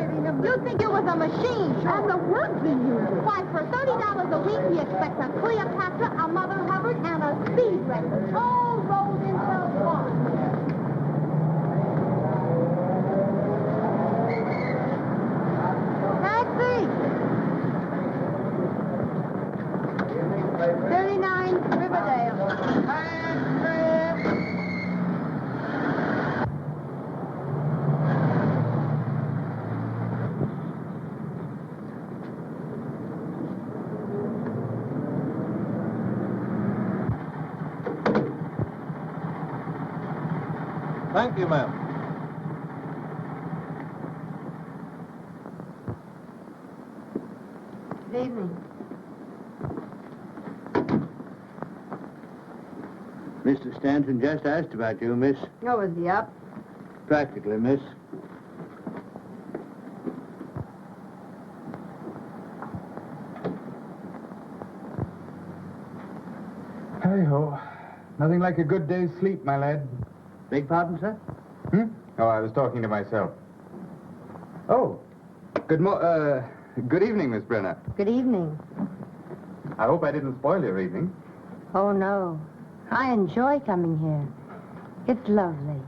impersonating him. You think it was a machine, sure. And the words he used. Why, for $30 a week, he expects a Cleopatra, a Mother Hubbard, and a speed record, all rolled into one. Taxi! 39 Riverdale. Thank you, ma'am. Good evening. Mr. Stanton just asked about you, miss. Oh, is he up? Practically, miss. Hey-ho. Nothing like a good day's sleep, my lad. Beg pardon, sir? Oh, I was talking to myself. Oh, good evening, Miss Brenner. Good evening. I hope I didn't spoil your evening. Oh, no. I enjoy coming here. It's lovely.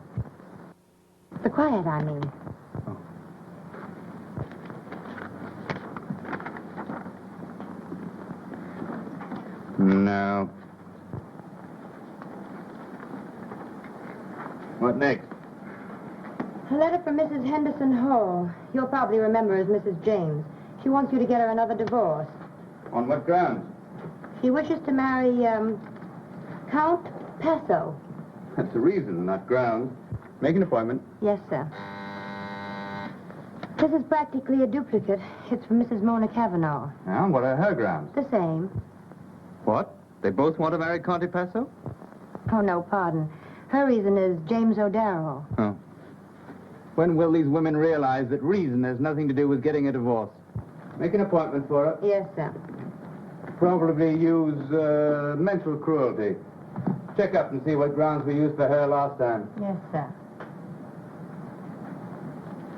The quiet, I mean. No. What next? A letter from Mrs. Henderson Hall. You'll probably remember as Mrs. James. She wants you to get her another divorce. On what grounds? She wishes to marry, Count Paso. That's a reason, not grounds. Make an appointment. Yes, sir. This is practically a duplicate. It's from Mrs. Mona Cavanaugh. Now, what are her grounds? The same. What? They both want to marry Conte Paso? Oh, no, pardon. Her reason is James O'Darrell. Oh. When will these women realize that reason has nothing to do with getting a divorce? Make an appointment for her. Yes, sir. Probably use mental cruelty. Check up and see what grounds we used for her last time. Yes, sir.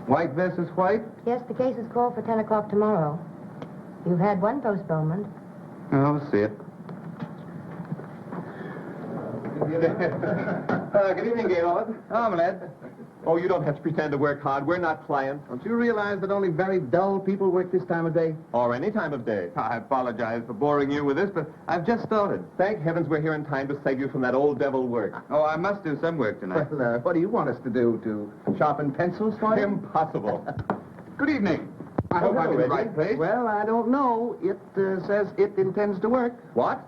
White versus white? Yes, the case is called for 10 o'clock tomorrow. You've had one postponement. Oh, we'll see it. Good evening, Gaylord. Oh, my lad. Oh, you don't have to pretend to work hard. We're not clients. Don't you realize that only very dull people work this time of day? Or any time of day. I apologize for boring you with this, but I've just started. Thank heavens we're here in time to save you from that old devil work. Oh, I must do some work tonight. Well, what do you want us to do? To sharpen pencils for you? Impossible. Good evening. I hope I'm in the right place. Well, I don't know. It says it intends to work. What?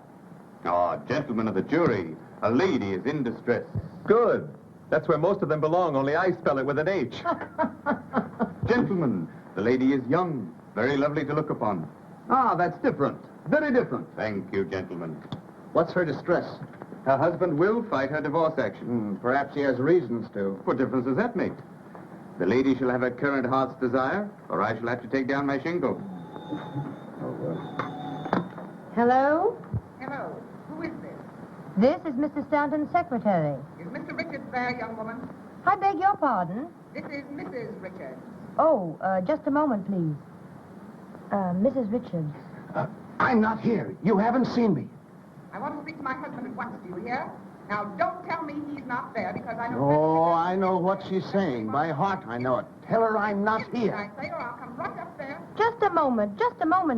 Oh, gentlemen of the jury, a lady is in distress. Good. That's where most of them belong, only I spell it with an H. Gentlemen, the lady is young, very lovely to look upon. Ah, that's different. Very different. Thank you, gentlemen. What's her distress? Her husband will fight her divorce action. Perhaps he has reasons to. What difference does that make? The lady shall have her current heart's desire, or I shall have to take down my shingle. Hello? Hello. Who is this? This is Mr. Stanton's secretary. Is Mr. Richards there, young woman? I beg your pardon? This is Mrs. Richards. Oh, just a moment, please. Mrs. Richards. I'm not here. You haven't seen me. I want to speak to my husband at once, do you hear? Now, don't tell me he's not there, because I know... Oh, I know what she's saying. By heart, I know it. Tell her I'm not here. I say, or I'll come right up there. Just a moment,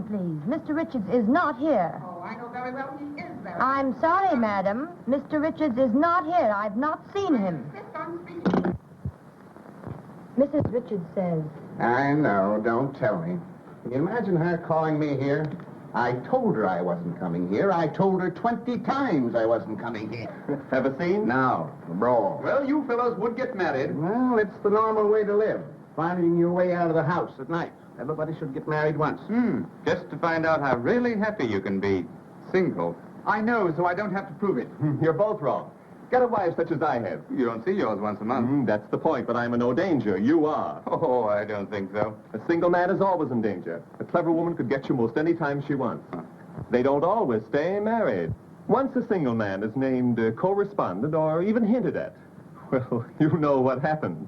please. Mr. Richards is not here. Oh, I know very well he is there. I'm sorry, madam. Mr. Richards is not here. I've not seen him. Insist on speaking. Mrs. Richards says... I know. Don't tell me. Can you imagine her calling me here? I told her I wasn't coming here. I told her 20 times I wasn't coming here. Have a scene? Now, the brawl. Well, you fellows would get married. Well, it's the normal way to live. Finding your way out of the house at night. Everybody should get married once. Just to find out how really happy you can be. Single. I know, so I don't have to prove it. You're both wrong. Get a wife such as I have. You don't see yours once a month. That's the point, but I'm in no danger. You are. Oh, I don't think so. A single man is always in danger. A clever woman could get you most any time she wants. They don't always stay married. Once a single man is named correspondent or even hinted at, well, you know what happens.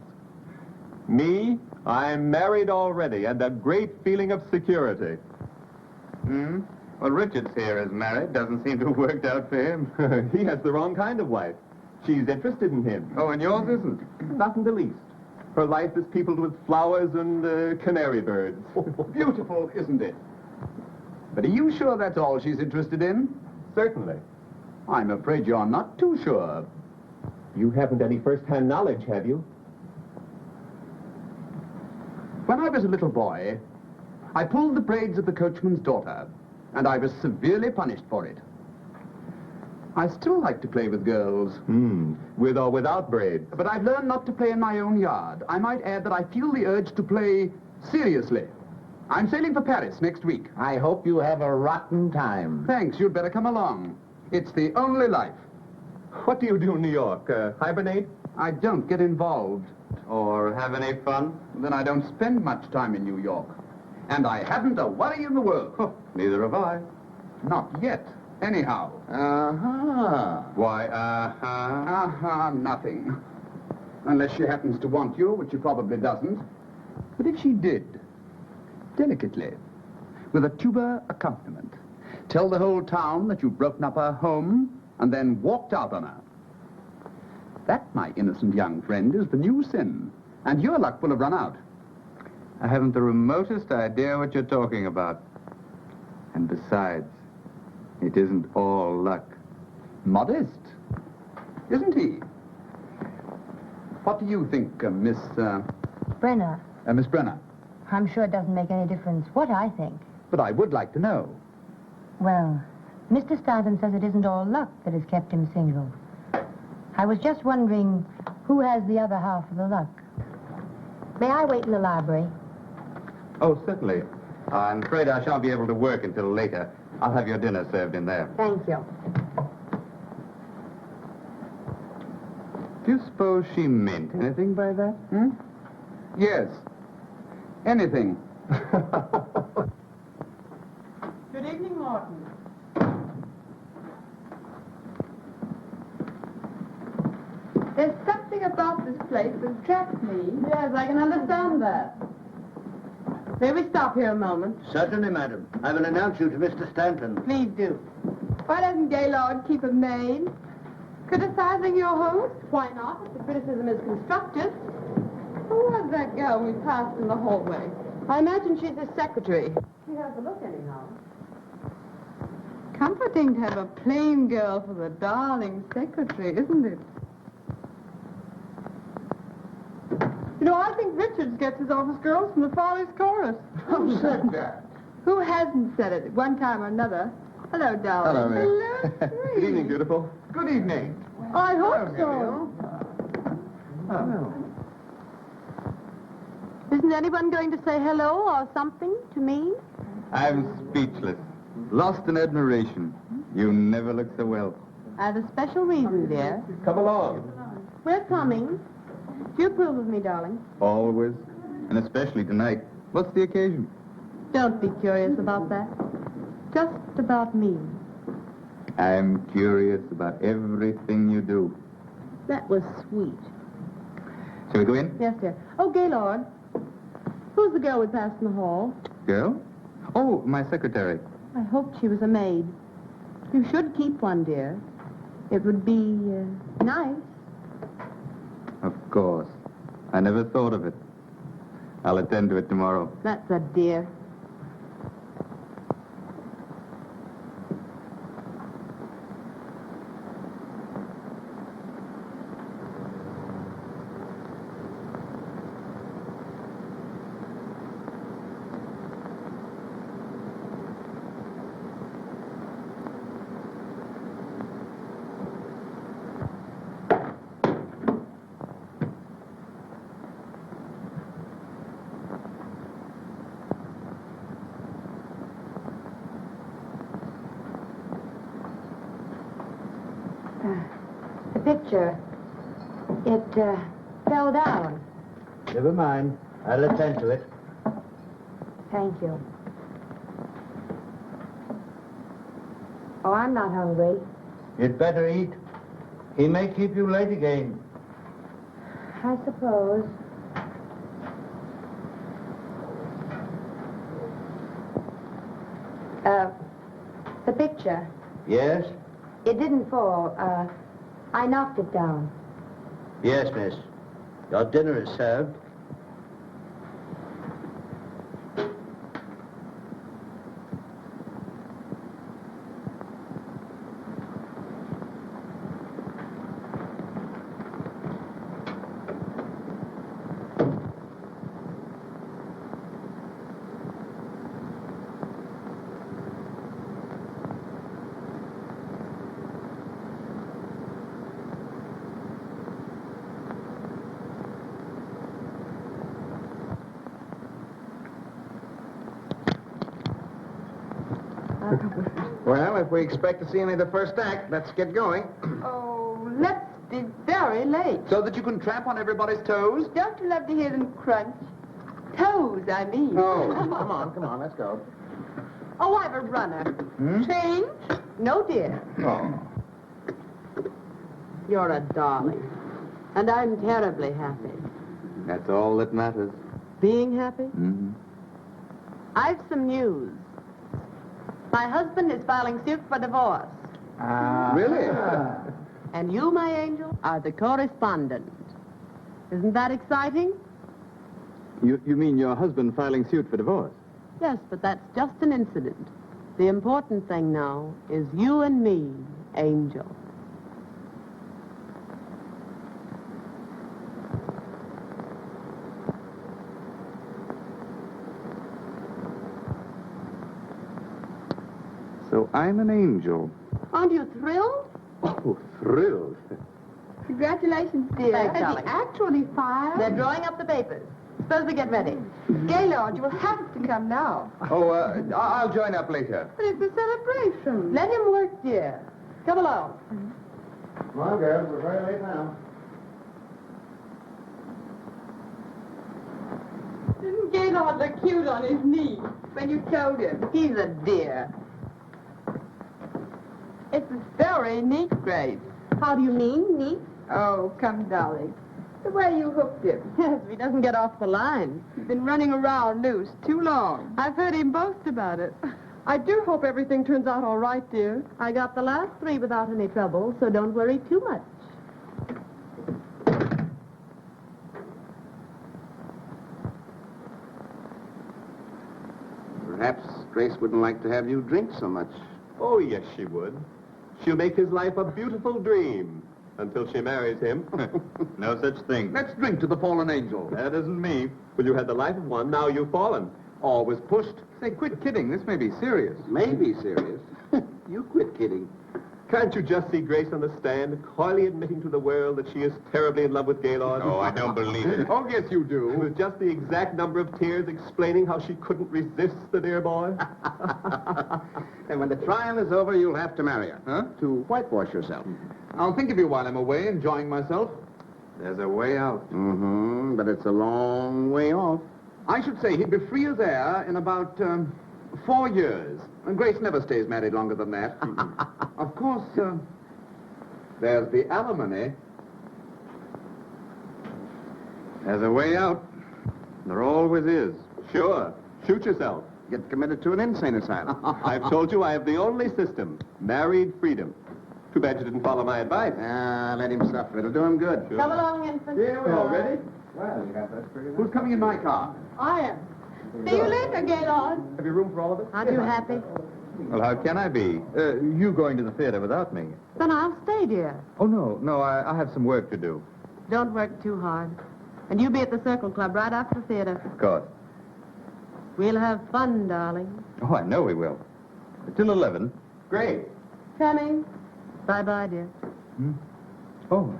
Me, I'm married already, and a great feeling of security. Well, Richard's here is married. Doesn't seem to have worked out for him. He has the wrong kind of wife. She's interested in him. Oh, and yours isn't? Not in the least. Her life is peopled with flowers and canary birds. Beautiful, isn't it? But are you sure that's all she's interested in? Certainly. I'm afraid you're not too sure. You haven't any first-hand knowledge, have you? When I was a little boy, I pulled the braids of the coachman's daughter, and I was severely punished for it. I still like to play with girls. With or without braids. But I've learned not to play in my own yard. I might add that I feel the urge to play seriously. I'm sailing for Paris next week. I hope you have a rotten time. Thanks, you'd better come along. It's the only life. What do you do in New York? Hibernate? I don't get involved. Or have any fun? Then I don't spend much time in New York. And I haven't a worry in the world. Neither have I. Not yet, anyhow. Uh-huh. Why, Nothing. Unless she happens to want you, which she probably doesn't. But if she did, delicately, with a tuba accompaniment, tell the whole town that you've broken up her home and then walked out on her. That, my innocent young friend, is the new sin. And your luck will have run out. I haven't the remotest idea what you're talking about. And besides, it isn't all luck. Modest, isn't he? What do you think, Miss Brenner, Brenner? I'm sure it doesn't make any difference what I think. But I would like to know. Well, Mr. Stein says it isn't all luck that has kept him single. I was just wondering who has the other half of the luck. May I wait in the library? Oh, certainly. I'm afraid I shan't be able to work until later. I'll have your dinner served in there. Thank you. Do you suppose she meant anything by that? Yes. Anything. Good evening, Morton. There's something about this place that attracts me. Yes, I can understand that. May we stop here a moment? Certainly, madam. I will announce you to Mr. Stanton. Please do. Why doesn't Gaylord keep a maid? Criticizing your host? Why not, if the criticism is constructive? Who was that girl we passed in the hallway? I imagine she's his secretary. She has a look anyhow. Comforting to have a plain girl for the darling secretary, isn't it? You know, I think Richards gets his office girls from the Follies Chorus. Who said that? Who hasn't said it at one time or another? Hello, darling. Hello, Mary. Hello, Good sweetie. evening, beautiful. Good evening. I hope so. Isn't anyone going to say hello or something to me? I'm speechless. Lost in admiration. You never look so well. I have a special reason, dear. Come along. We're coming. Do you approve of me, darling? Always. And especially tonight. What's the occasion? Don't be curious about that. Just about me. I'm curious about everything you do. That was sweet. Shall we go in? Yes, dear. Oh, Gaylord. Who's the girl we passed in the hall? Girl? Oh, my secretary. I hoped she was a maid. You should keep one, dear. It would be nice. Of course. I never thought of it. I'll attend to it tomorrow. That's a dear. The picture, it fell down. Never mind. I'll attend to it. Thank you. Oh, I'm not hungry. You'd better eat. He may keep you late again. I suppose. The picture. Yes? It didn't fall. I knocked it down. Yes, miss. Your dinner is served. Well, if we expect to see only the first act, let's get going. Oh, let's be very late. So that you can tramp on everybody's toes? Don't you love to hear them crunch? Toes, I mean. Oh, come on, let's go. Oh, I've a runner. Change? No, dear. Oh. You're a darling. And I'm terribly happy. That's all that matters. Being happy? Mm-hmm. I've some news. My husband is filing suit for divorce. Really? And you, my angel, are the correspondent. Isn't that exciting? You mean your husband filing suit for divorce? Yes, but that's just an incident. The important thing now is you and me, Angel. So I'm an angel. Aren't you thrilled? Oh, thrilled. Congratulations, dear. Thanks, Has darling. he actually filed? They're drawing up the papers. Suppose we get ready. Gaylord, you will have to come now. Oh, I'll join up later. But it's a celebration. Let him work, dear. Come along. Come on, girls. We're very late now. Didn't Gaylord look cute on his knee when you told him? He's a dear. It's very neat, Grace. How do you mean, neat? Oh, come, darling. The way you hooked him. Yes, he doesn't get off the line. He's been running around loose too long. I've heard him boast about it. I do hope everything turns out all right, dear. I got the last 3 without any trouble, so don't worry too much. Perhaps Grace wouldn't like to have you drink so much. Oh, yes, she would. She'll make his life a beautiful dream until she marries him. No such thing. Let's drink to the fallen angel. That isn't me. Well, you had the life of one, now you've fallen. Always pushed. Say, quit kidding. This may be serious. Maybe serious. You quit kidding. Can't you just see Grace on the stand, coyly admitting to the world that she is terribly in love with Gaylord? Oh, I don't believe it. Oh, yes, you do. With just the exact number of tears explaining how she couldn't resist the dear boy? And when the trial is over, you'll have to marry her. Huh? To whitewash yourself. I'll think of you while I'm away, enjoying myself. There's a way out. Mm-hmm, but it's a long way off. I should say he'd be free as air in about 4 years. And Grace never stays married longer than that. Of course, there's the alimony. There's a way out. There always is. Sure. Shoot yourself. Get committed to an insane asylum. I've told you I have the only system, married freedom. Too bad you didn't follow my advice. Let him suffer. It'll do him good. Sure. Come along, infant. Here we are. Ready? Well, you got that figured out. Who's coming in my car? I am. See you later, Gaylord. Have you room for all of us? Aren't you happy? Well, how can I be? You going to the theater without me? Then I'll stay, dear. Oh, no, I have some work to do. Don't work too hard. And you be at the Circle Club right after the theater. Of course. We'll have fun, darling. Oh, I know we will. Till 11. Great. Coming. Bye-bye, dear. Oh.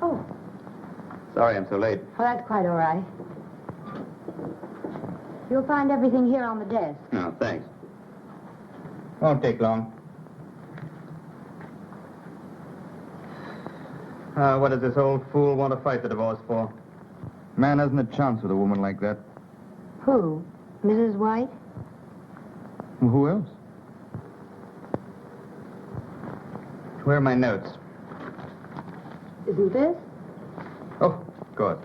Oh, Sorry I'm so late. well, that's quite all right. You'll find everything here on the desk. No, thanks. Won't take long. What does this old fool want to fight the divorce for? Man hasn't a chance with a woman like that. Who? Mrs. White? Well, who else? Where are my notes? Isn't this? Oh, good.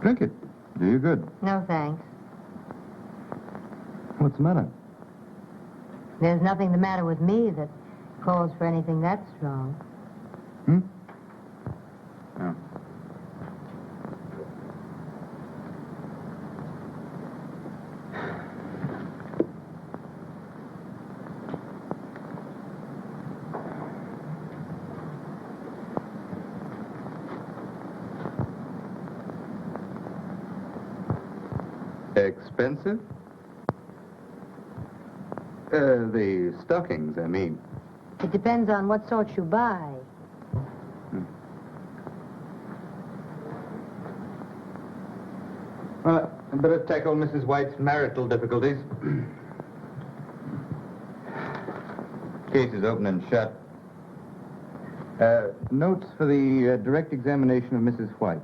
Drink it. Do you good. No, thanks. What's the matter? There's nothing the matter with me that calls for anything that strong. Hmm? Oh. Expensive? The stockings, I mean. It depends on what sort you buy. Well, I'd better tackle Mrs. White's marital difficulties. Case is open and shut. Notes for the direct examination of Mrs. White.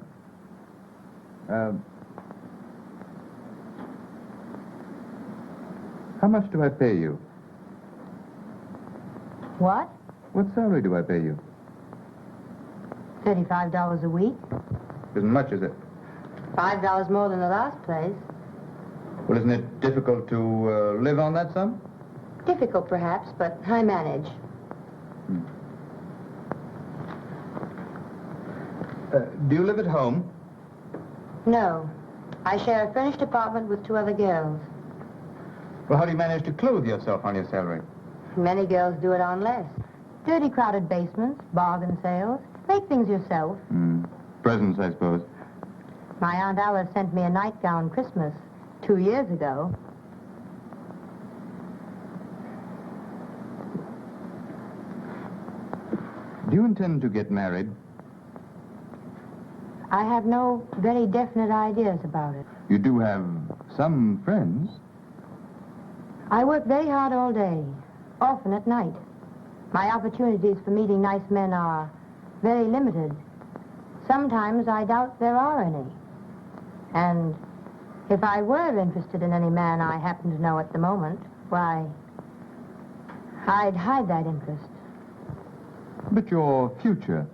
How much do I pay you? What? What salary do I pay you? $35 a week? Isn't much, is it? $5 more than the last place. Well, isn't it difficult to live on that sum? Difficult, perhaps, but I manage. Do you live at home? No. I share a furnished apartment with 2 other girls. Well, how do you manage to clothe yourself on your salary? Many girls do it on less. Dirty, crowded basements, bargain sales. Make things yourself. Presents, I suppose. My Aunt Alice sent me a nightgown Christmas 2 years ago. Do you intend to get married? I have no very definite ideas about it. You do have some friends. I work very hard all day, often at night. My opportunities for meeting nice men are very limited. Sometimes I doubt there are any. And if I were interested in any man I happen to know at the moment, why, I'd hide that interest. But your future.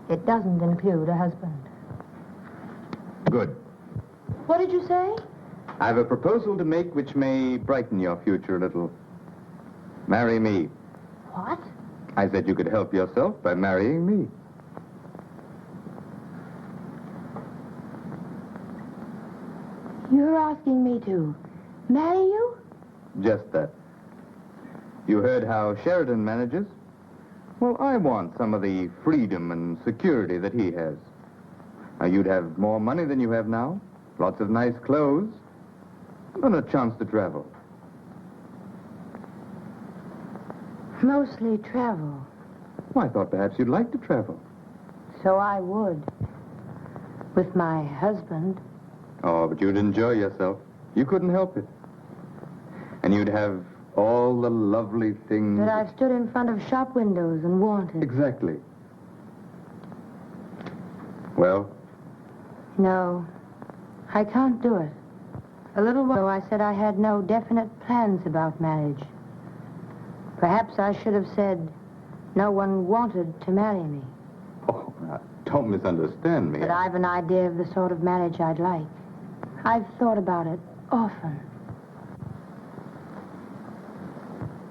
It doesn't include a husband. Good. What did you say? I have a proposal to make which may brighten your future a little. Marry me. What? I said you could help yourself by marrying me. You're asking me to marry you? Just that. You heard how Sheridan manages? Well, I want some of the freedom and security that he has. Now, you'd have more money than you have now, lots of nice clothes, and a chance to travel. Mostly travel. Well, I thought perhaps you'd like to travel. So I would. With my husband. Oh, but you'd enjoy yourself. You couldn't help it. And you'd have all the lovely things... That I've stood in front of shop windows and wanted. Exactly. Well? No, I can't do it. A little while ago, I said I had no definite plans about marriage. Perhaps I should have said no one wanted to marry me. Oh, now, don't misunderstand me. But I've an idea of the sort of marriage I'd like. I've thought about it often.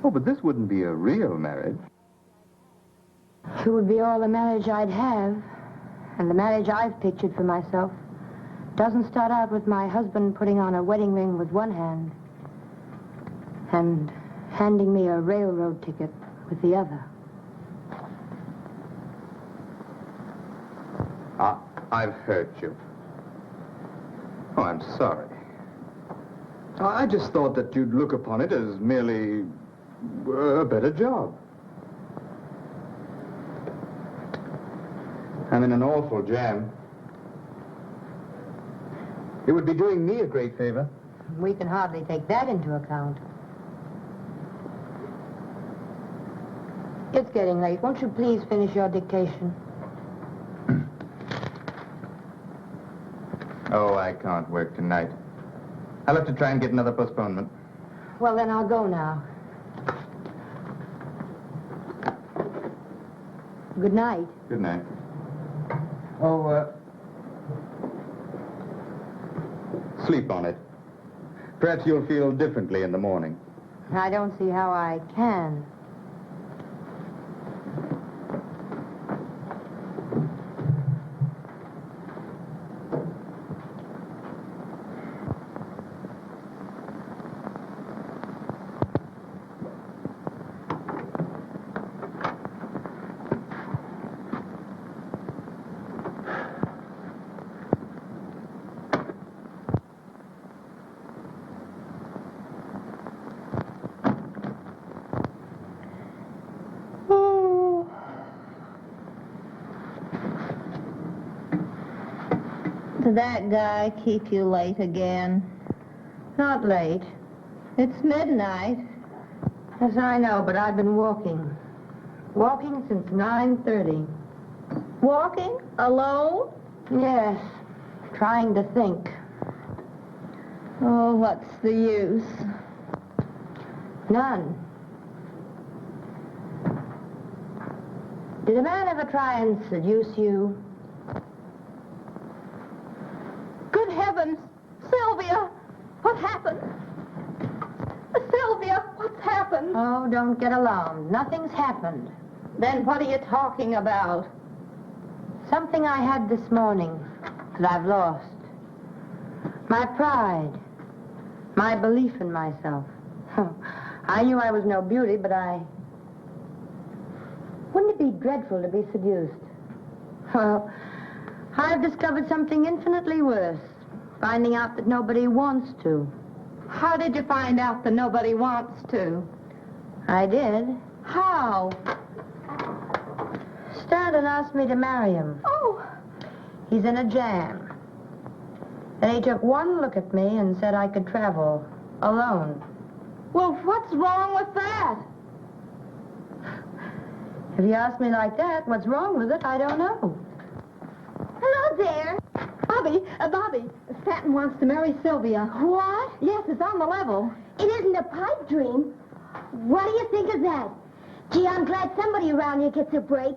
Oh, but this wouldn't be a real marriage. It would be all the marriage I'd have. And the marriage I've pictured for myself doesn't start out with my husband putting on a wedding ring with one hand and handing me a railroad ticket with the other. I've hurt you. Oh, I'm sorry. I just thought that you'd look upon it as merely a better job. I'm in an awful jam. It would be doing me a great favor. We can hardly take that into account. It's getting late. Won't you please finish your dictation? Oh, I can't work tonight. I'll have to try and get another postponement. Well, then I'll go now. Good night. Good night. Oh, sleep on it. Perhaps you'll feel differently in the morning. I don't see how I can. Did that guy keep you late again? Not late. It's midnight. Yes, I know, but I've been walking. Walking since 9:30. Walking? Alone? Yes, trying to think. Oh, what's the use? None. Did a man ever try and seduce you? Good heavens! Sylvia! What happened? Sylvia, what's happened? Oh, don't get alarmed. Nothing's happened. Then what are you talking about? Something I had this morning that I've lost. My pride. My belief in myself. I knew I was no beauty, but Wouldn't it be dreadful to be seduced? Well, I've discovered something infinitely worse. Finding out that nobody wants to. How did you find out that nobody wants to? I did. How? Stanton asked me to marry him. Oh, He's in a jam. And he took one look at me and said I could travel alone. well, what's wrong with that? If you ask me like that, what's wrong with it, I don't know. Hello there. Bobby, Stanton wants to marry Sylvia. What? Yes, it's on the level. It isn't a pipe dream. What do you think of that? Gee, I'm glad somebody around here gets a break.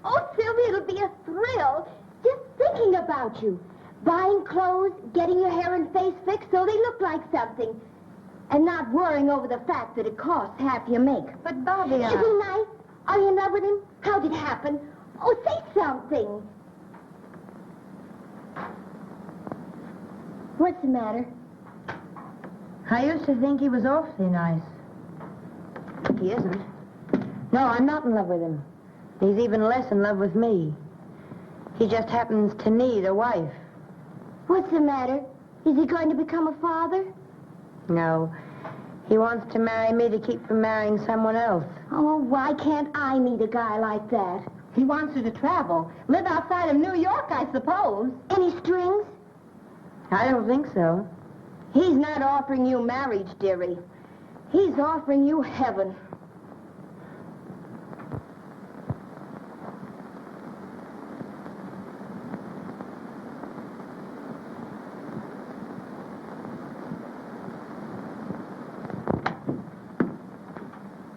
Oh, Sylvia, it'll be a thrill just thinking about you. Buying clothes, getting your hair and face fixed so they look like something. And not worrying over the fact that it costs half your make. But, Bobby, Isn't he nice? Are you in love with him? How'd it happen? Oh, say something. What's the matter? I used to think he was awfully nice. He isn't. No, I'm not in love with him. He's even less in love with me. He just happens to need a wife. What's the matter? Is he going to become a father? No. He wants to marry me to keep from marrying someone else. Oh, why can't I meet a guy like that? He wants you to travel. Live outside of New York, I suppose. Any strings? I don't think so. He's not offering you marriage, dearie. He's offering you heaven.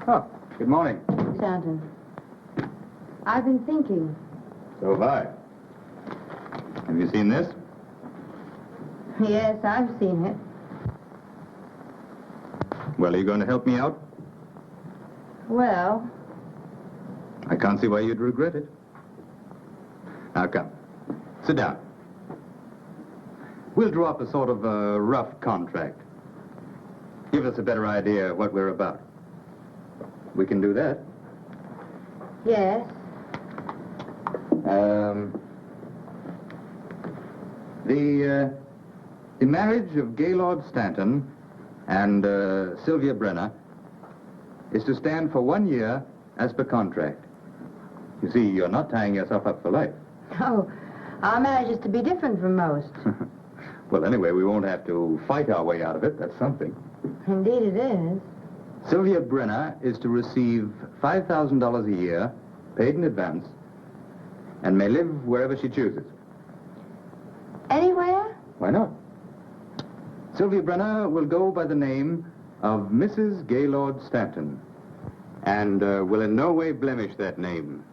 Oh, good morning. Stanton, I've been thinking. So have I. Have you seen this? Yes, I've seen it. Well, are you going to help me out? Well, I can't see why you'd regret it. Now, come. Sit down. We'll draw up a sort of a rough contract. Give us a better idea of what we're about. We can do that. yes. The marriage of Gaylord Stanton and Sylvia Brenner is to stand for 1 year as per contract. You see, you're not tying yourself up for life. Oh, our marriage is to be different from most. Well, anyway, we won't have to fight our way out of it. That's something. Indeed it is. Sylvia Brenner is to receive $5,000 a year, paid in advance, and may live wherever she chooses. Anywhere? Why not? Sylvia Brenner will go by the name of Mrs. Gaylord Stanton, and will in no way blemish that name.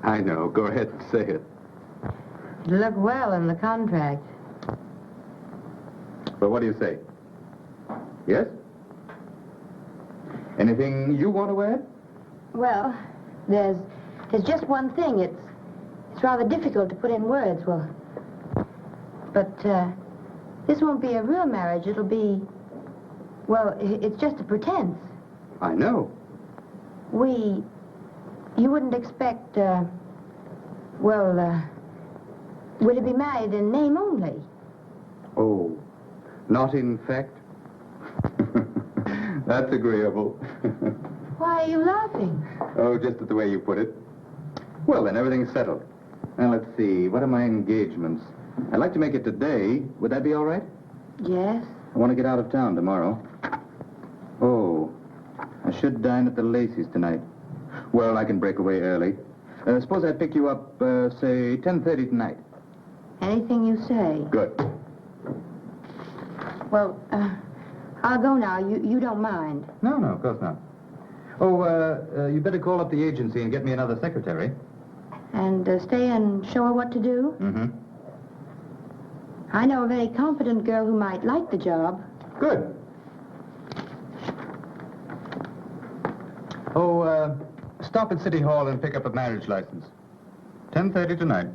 I know. Go ahead and say it. It'll look well in the contract. But what do you say? Yes? Anything you want to add? Well, there's just one thing. It's rather difficult to put in words. But this won't be a real marriage. It'll be, well, it's just a pretense. I know. You wouldn't expect, we'll be married in name only. Oh, not in fact? That's agreeable. Why are you laughing? Oh, just at the way you put it. Well, then, everything's settled. Now, let's see. What are my engagements? I'd like to make it today. Would that be all right? Yes. I want to get out of town tomorrow. Oh, I should dine at the Lacey's tonight. Well, I can break away early. Suppose I pick you up, say, 10:30 tonight. Anything you say. Good. Well, I'll go now. You don't mind. No, of course not. Oh, you better call up the agency and get me another secretary. And stay and show her what to do? Mm-hmm. I know a very competent girl who might like the job. Good. Oh, stop at City Hall and pick up a marriage license. 10:30 tonight.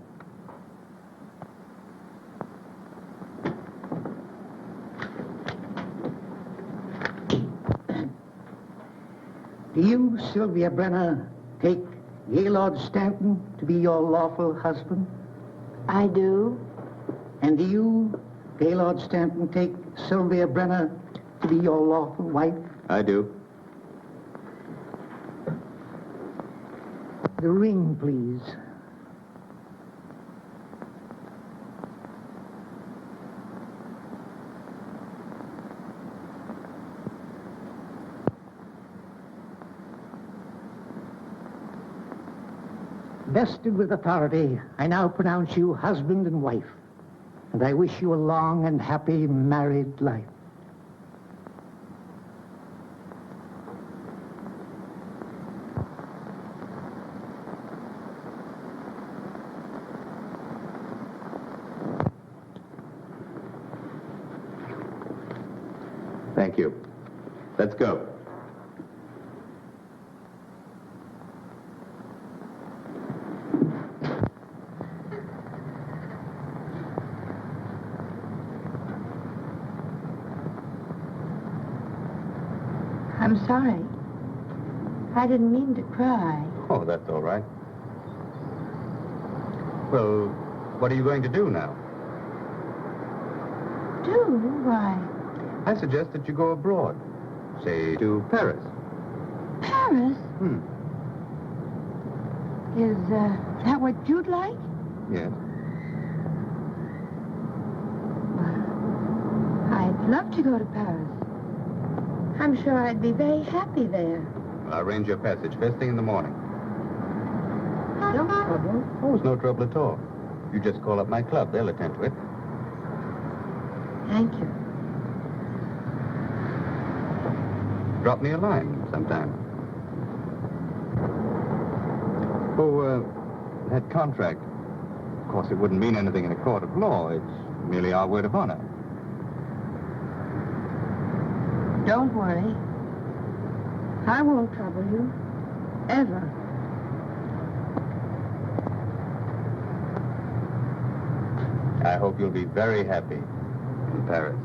Do you, Sylvia Brenner, take Gaylord Stanton to be your lawful husband? I do. And do you, Gaylord Stanton, take Sylvia Brenner to be your lawful wife? I do. The ring, please. Vested with authority, I now pronounce you husband and wife, and I wish you a long and happy married life. Thank you. Let's go. I'm sorry. I didn't mean to cry. Oh, that's all right. Well, what are you going to do now? Do? Why? I suggest that you go abroad. Say, to Paris. Paris? Is that what you'd like? Yes. I'd love to go to Paris. I'm sure I'd be very happy there. Well, I'll arrange your passage first thing in the morning. No trouble. Oh, it's no trouble at all. You just call up my club. They'll attend to it. Thank you. Drop me a line sometime. Oh, that contract. Of course, it wouldn't mean anything in a court of law. It's merely our word of honor. Don't worry. I won't trouble you. Ever. I hope you'll be very happy in Paris.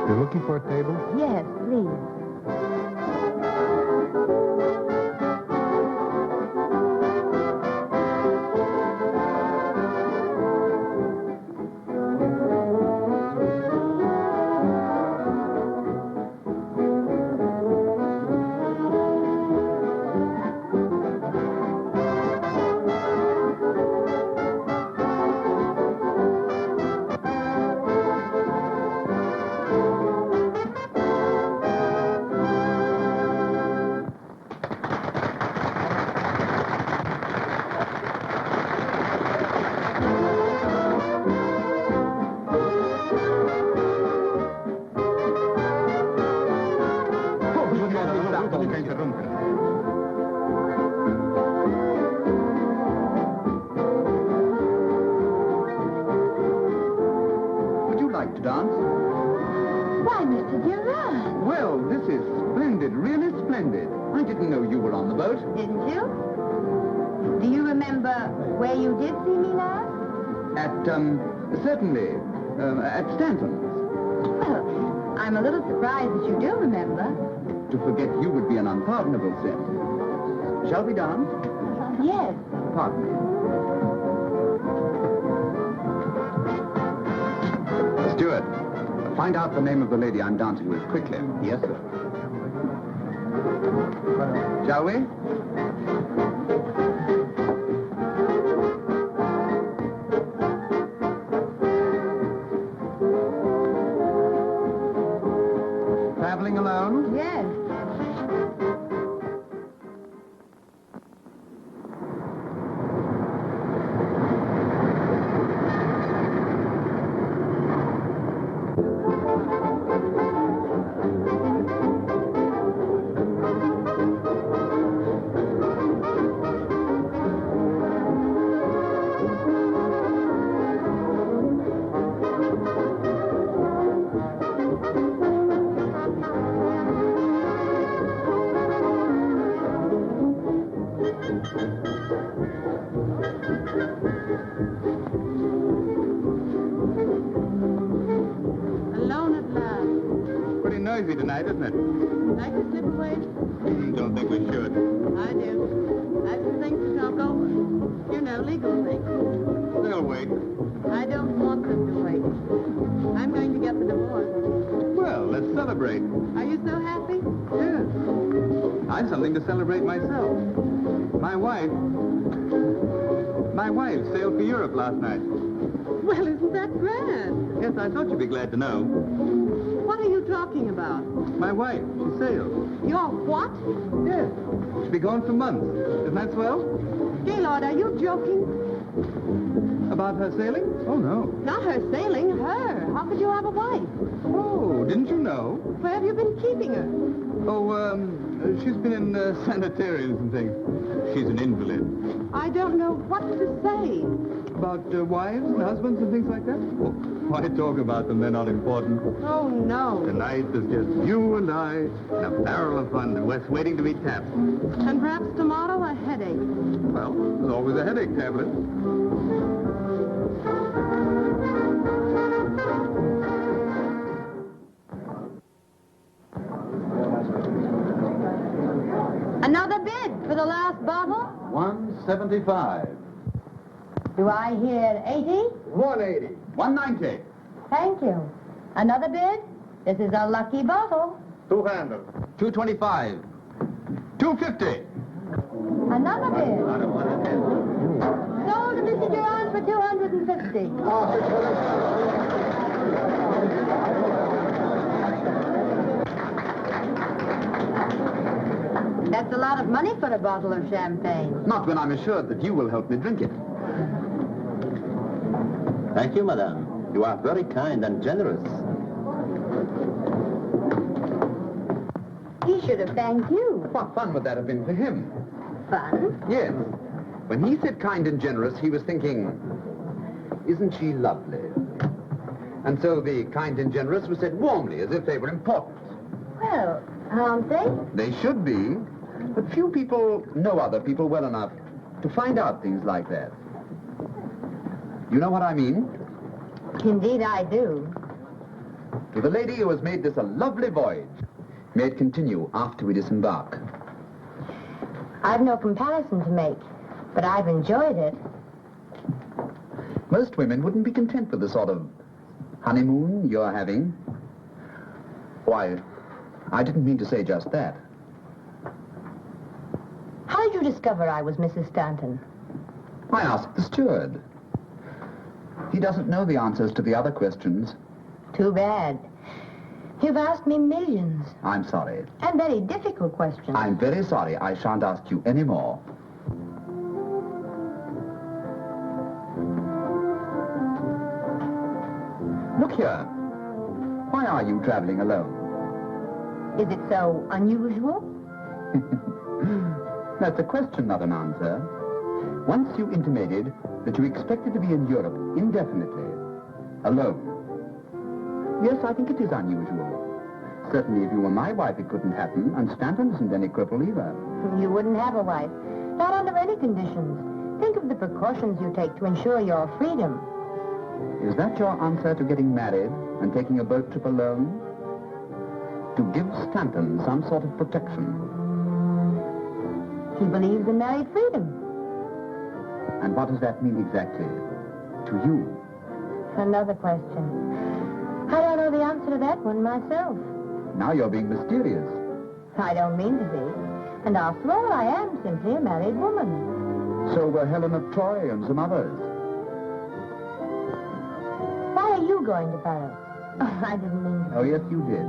You're looking for a table? Yes, please. Would you like to dance? Why, Mr. Durant? Well, this is splendid, really splendid. I didn't know you were on the boat. Didn't you? Do you remember where you did see me last? Certainly, at Stanton's. Well, I'm a little surprised that you do remember. To forget you would be an unpardonable sin. Shall we dance? Yes. Pardon me. Steward, find out the name of the lady I'm dancing with quickly. Yes, sir. Shall we? Traveling alone? Yes. Alone at last. Pretty noisy tonight, isn't it? Like to slip away? Don't think we should. I do. I have some things to talk over. You know, legal things. They'll wait. I don't want them to wait. I'm going to get the divorce. Well, let's celebrate. Are you so happy? Yes. I've something to celebrate myself. My wife sailed for Europe last night. Well, isn't that grand? Yes, I thought you'd be glad to know. What are you talking about? My wife, she sailed. Your what? Yes. She'll be gone for months. Isn't that swell? Gaylord, are you joking? About her sailing? Oh, no. Not her sailing, her. How could you have a wife? Oh, didn't you know? Where have you been keeping her? Oh, she's been in sanitariums and things. She's an invalid. I don't know what to say. About wives and husbands and things like that? Oh, why talk about them? They're not important. Oh, no. Tonight there's just you and I and a barrel of fun and West waiting to be tapped. And perhaps tomorrow a headache. Well, there's always a headache tablet. Another bid for the last bottle? 175. Do I hear 80? 180. 190. Thank you. Another bid? This is a lucky bottle. 200. 225. 250. Another bid. Sold to Mr. Durant for 250. That's a lot of money for a bottle of champagne. Not when I'm assured that you will help me drink it. Thank you, madame. You are very kind and generous. He should have thanked you. What fun would that have been for him? Fun? Yes. When he said kind and generous, he was thinking, isn't she lovely? And so the kind and generous was said warmly, as if they were important. Well, aren't they? They should be, but few people know other people well enough to find out things like that. You know what I mean? Indeed I do. to the lady who has made this a lovely voyage. May it continue after we disembark. I've no comparison to make, but I've enjoyed it. Most women wouldn't be content with the sort of honeymoon you're having. Why, I didn't mean to say just that. How did you discover I was Mrs. Stanton? I asked the steward. He doesn't know the answers to the other questions. Too bad. You've asked me millions. I'm sorry. And very difficult questions. I'm very sorry. I shan't ask you any more. Look here. Why are you traveling alone? Is it so unusual? That's a question, not an answer. Once you intimated that you expected to be in Europe indefinitely, alone. Yes, I think it is unusual. Certainly, if you were my wife, it couldn't happen, and Stanton isn't any cripple either. You wouldn't have a wife. Not under any conditions. Think of the precautions you take to ensure your freedom. Is that your answer to getting married and taking a boat trip alone? To give Stanton some sort of protection. He believes in married freedom. And what does that mean exactly to you? Another question. I don't know the answer to that one myself. Now you're being mysterious. I don't mean to be. And after all, I am simply a married woman. So were Helen of Troy and some others. Why are you going to Paris? Oh, I didn't mean to. Oh, yes, you did.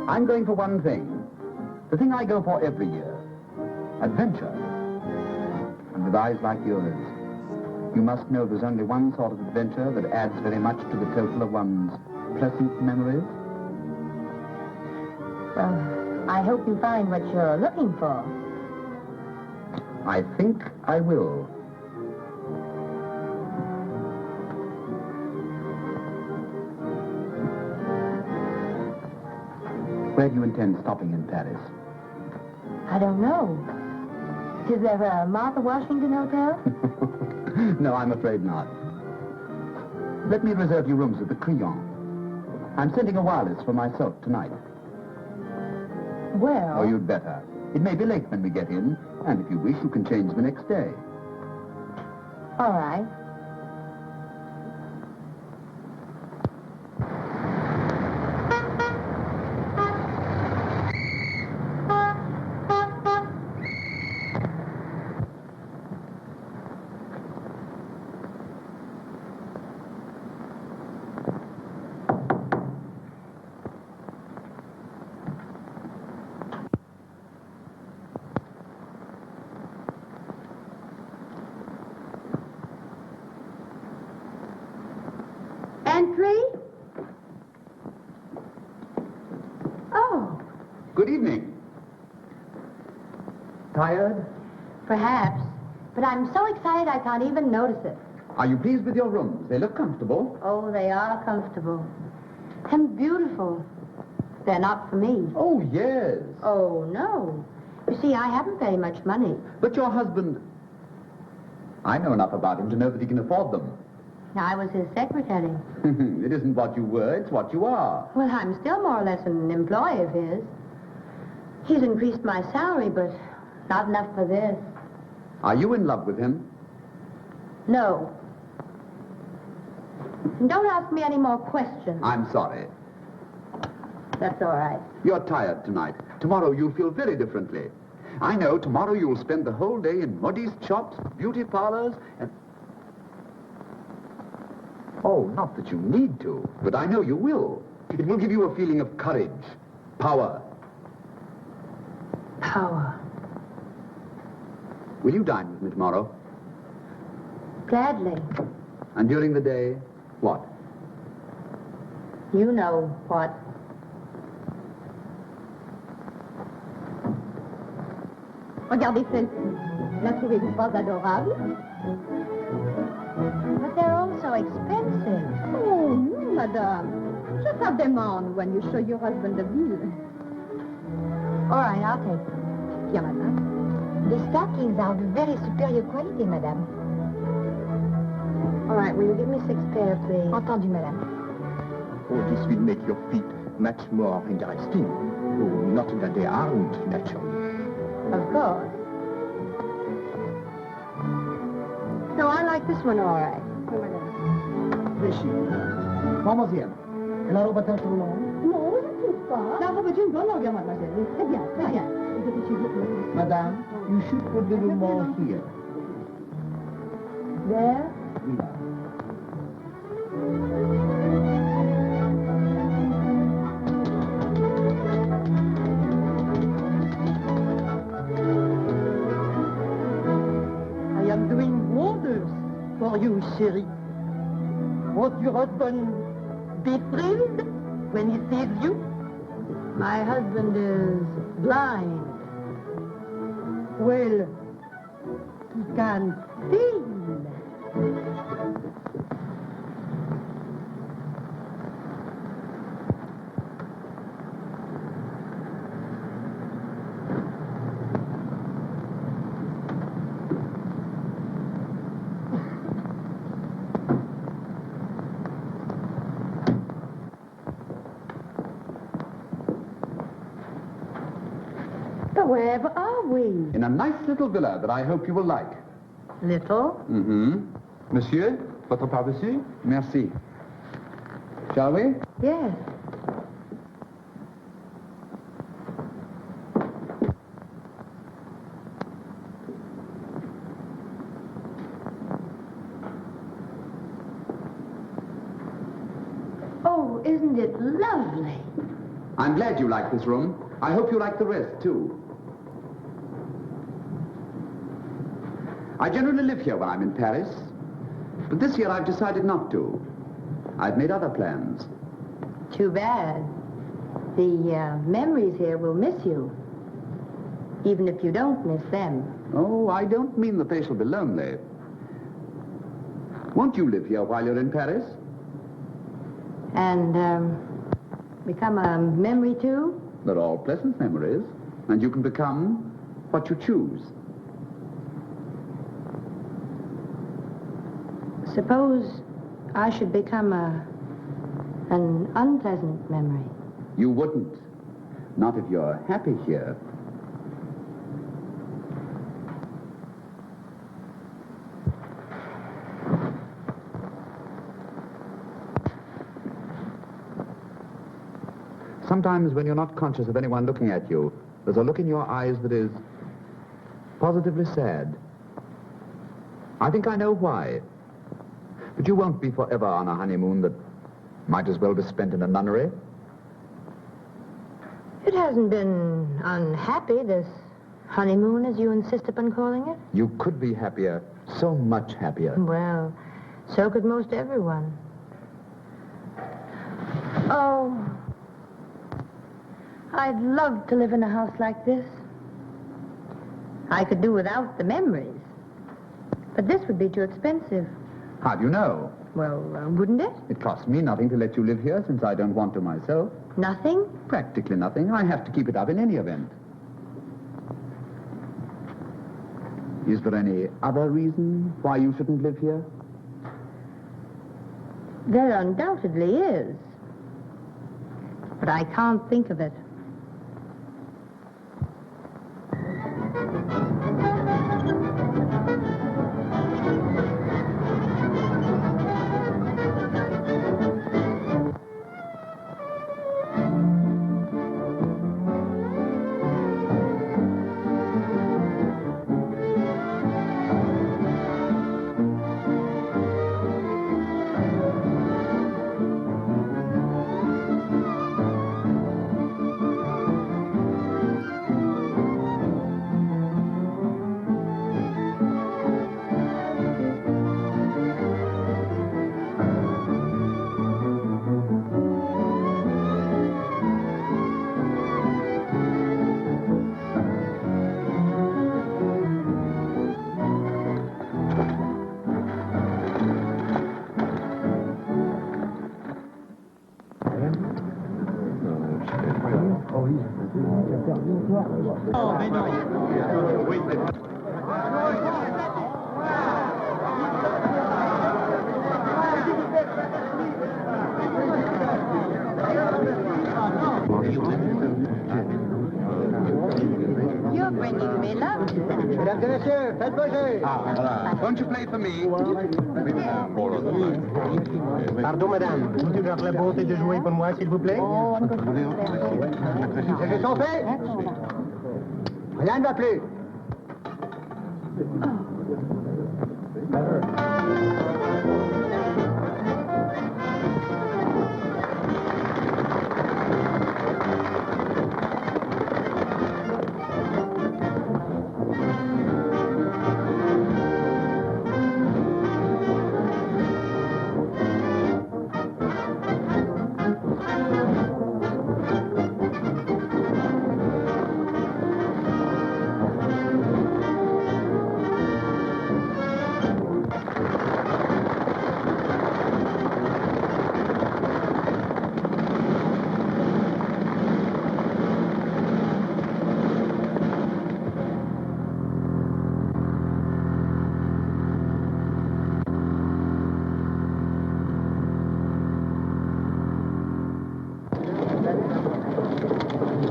I'm going for one thing. The thing I go for every year. Adventure. And with eyes like yours, you must know there's only one sort of adventure that adds very much to the total of one's pleasant memories. Well, I hope you find what you're looking for. I think I will. Where do you intend stopping in Paris? I don't know. Is there a Martha Washington Hotel? No, I'm afraid not. Let me reserve you rooms at the Crillon. I'm sending a wireless for myself tonight. Well... Oh, you'd better. It may be late when we get in, and if you wish, you can change the next day. All right. Entry? Oh, Good evening. Tired? Perhaps. But I'm so excited I can't even notice it. Are you pleased with your rooms? They look comfortable. Oh, they are comfortable. And beautiful. They're not for me. Oh, yes. Oh, no. You see, I haven't very much money. But your husband... I know enough about him to know that he can afford them. I was his secretary. It isn't what you were, it's what you are. Well, I'm still more or less an employee of his. He's increased my salary, but not enough for this. Are you in love with him? No. And don't ask me any more questions. I'm sorry. That's all right. You're tired tonight. Tomorrow you'll feel very differently. I know tomorrow you'll spend the whole day in modiste shops, beauty parlors, and... Oh, not that you need to, but I know you will. It will give you a feeling of courage, power. Power. Will you dine with me tomorrow? Gladly. And during the day, what? You know what. regardez celle-ci. La trouvez-vous pas adorable? But they're all so expensive. Oh, no, madame. Just have them on when you show your husband the bill. All right, I'll take them. Bien, madame. The stockings are of very superior quality, madame. All right, will you give me 6 pairs, please? Entendu, madame. Oh, it This will make your feet much more interesting. Oh, not that they aren't, naturally. Of course. No, I like this one all right. Mademoiselle, est la robe trop longue? Non, je ne trouve pas. La robe est une bonne longueur, mademoiselle. Oui, très bien, très bien. Madame, you should put a little more here. There? I am doing wonders for you, chérie. Won't your husband be thrilled when he sees you? My husband is blind. Well, he can feel. But wherever are we? In a nice little villa that I hope you will like. Little? Mm-hmm. Monsieur, votre par-dessus? Merci. Shall we? Yes. Oh, isn't it lovely? I'm glad you like this room. I hope you like the rest, too. I generally live here when I'm in Paris, but this year I've decided not to. I've made other plans. Too bad. The memories here will miss you, even if you don't miss them. Oh, I don't mean that they shall be lonely. Won't you live here while you're in Paris? And become a memory, too? They're all pleasant memories, and you can become what you choose. Suppose I should become an unpleasant memory. You wouldn't. Not if you're happy here. Sometimes when you're not conscious of anyone looking at you, there's a look in your eyes that is positively sad. I think I know why. But you won't be forever on a honeymoon that might as well be spent in a nunnery. It hasn't been unhappy, this honeymoon, as you insist upon calling it. You could be happier, so much happier. Well, so could most everyone. Oh, I'd love to live in a house like this. I could do without the memories. But this would be too expensive. How do you know? Well, wouldn't it? It costs me nothing to let you live here since I don't want to myself. Nothing? Practically nothing. I have to keep it up in any event. Is there any other reason why you shouldn't live here? There undoubtedly is. But I can't think of it. bringing me love. Mesdames et messieurs, faites bouger. Won't you play for me? Pardon, madame. Vous avez la bonté de jouer pour moi, s'il vous plaît? Les jeux sont faits. Rien ne va plus.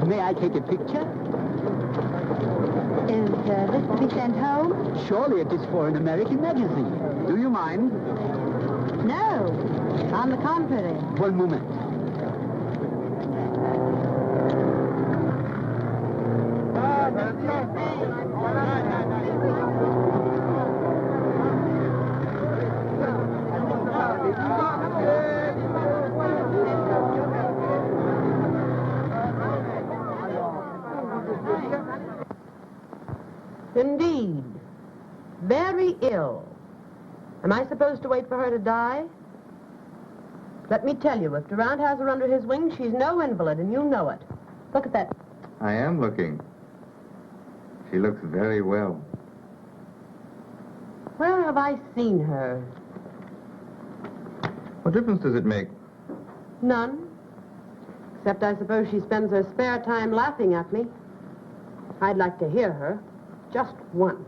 May I take a picture? Is this to be sent home? Surely it is for an American magazine. Do you mind? No. On the contrary. One moment. Indeed. Very ill. Am I supposed to wait for her to die? Let me tell you, if Durant has her under his wing, she's no invalid, and you know it. Look at that. I am looking. She looks very well. Where have I seen her? What difference does it make? None. Except I suppose she spends her spare time laughing at me. I'd like to hear her. Just once.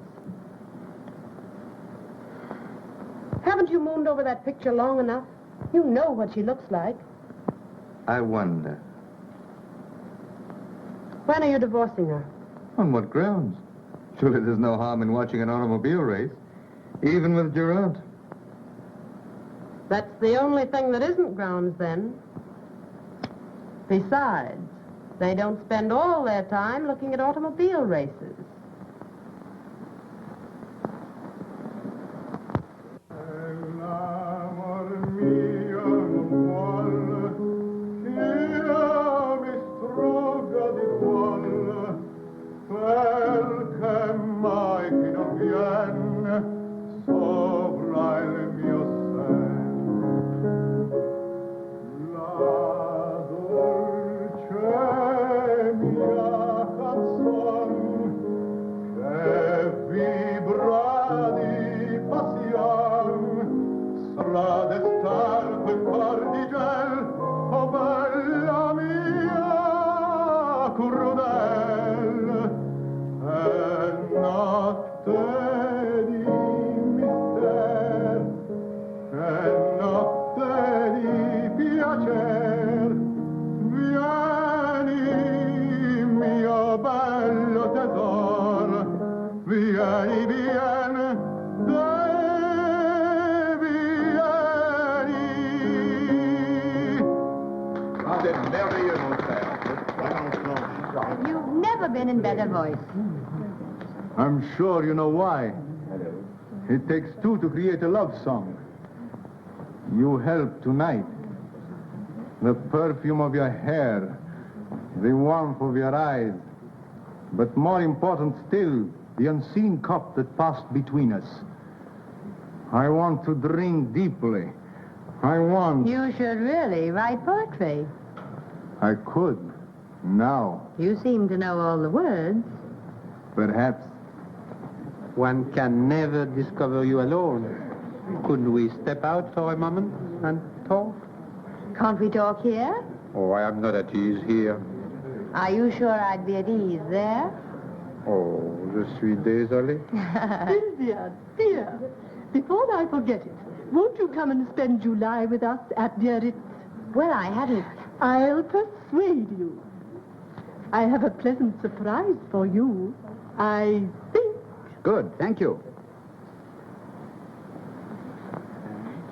Haven't you mooned over that picture long enough? You know what she looks like. I wonder. When are you divorcing her? On what grounds? Surely there's no harm in watching an automobile race, even with Durant. That's the only thing that isn't grounds, then. Besides, they don't spend all their time looking at automobile races. You've never been in better voice. I'm sure you know why. It takes two to create a love song. You help tonight. The perfume of your hair, the warmth of your eyes, but more important still, the unseen cup that passed between us. I want to drink deeply. I want... You should really write poetry. I could, now. You seem to know all the words. Perhaps. One can never discover you alone. Couldn't we step out for a moment and talk? Can't we talk here? Oh, I am not at ease here. Are you sure I'd be at ease there? Oh, je suis désolé. Sylvia, dear, before I forget it, won't you come and spend July with us at Biarritz? Well, I hadn't... I'll persuade you. I have a pleasant surprise for you. I think. Good, thank you.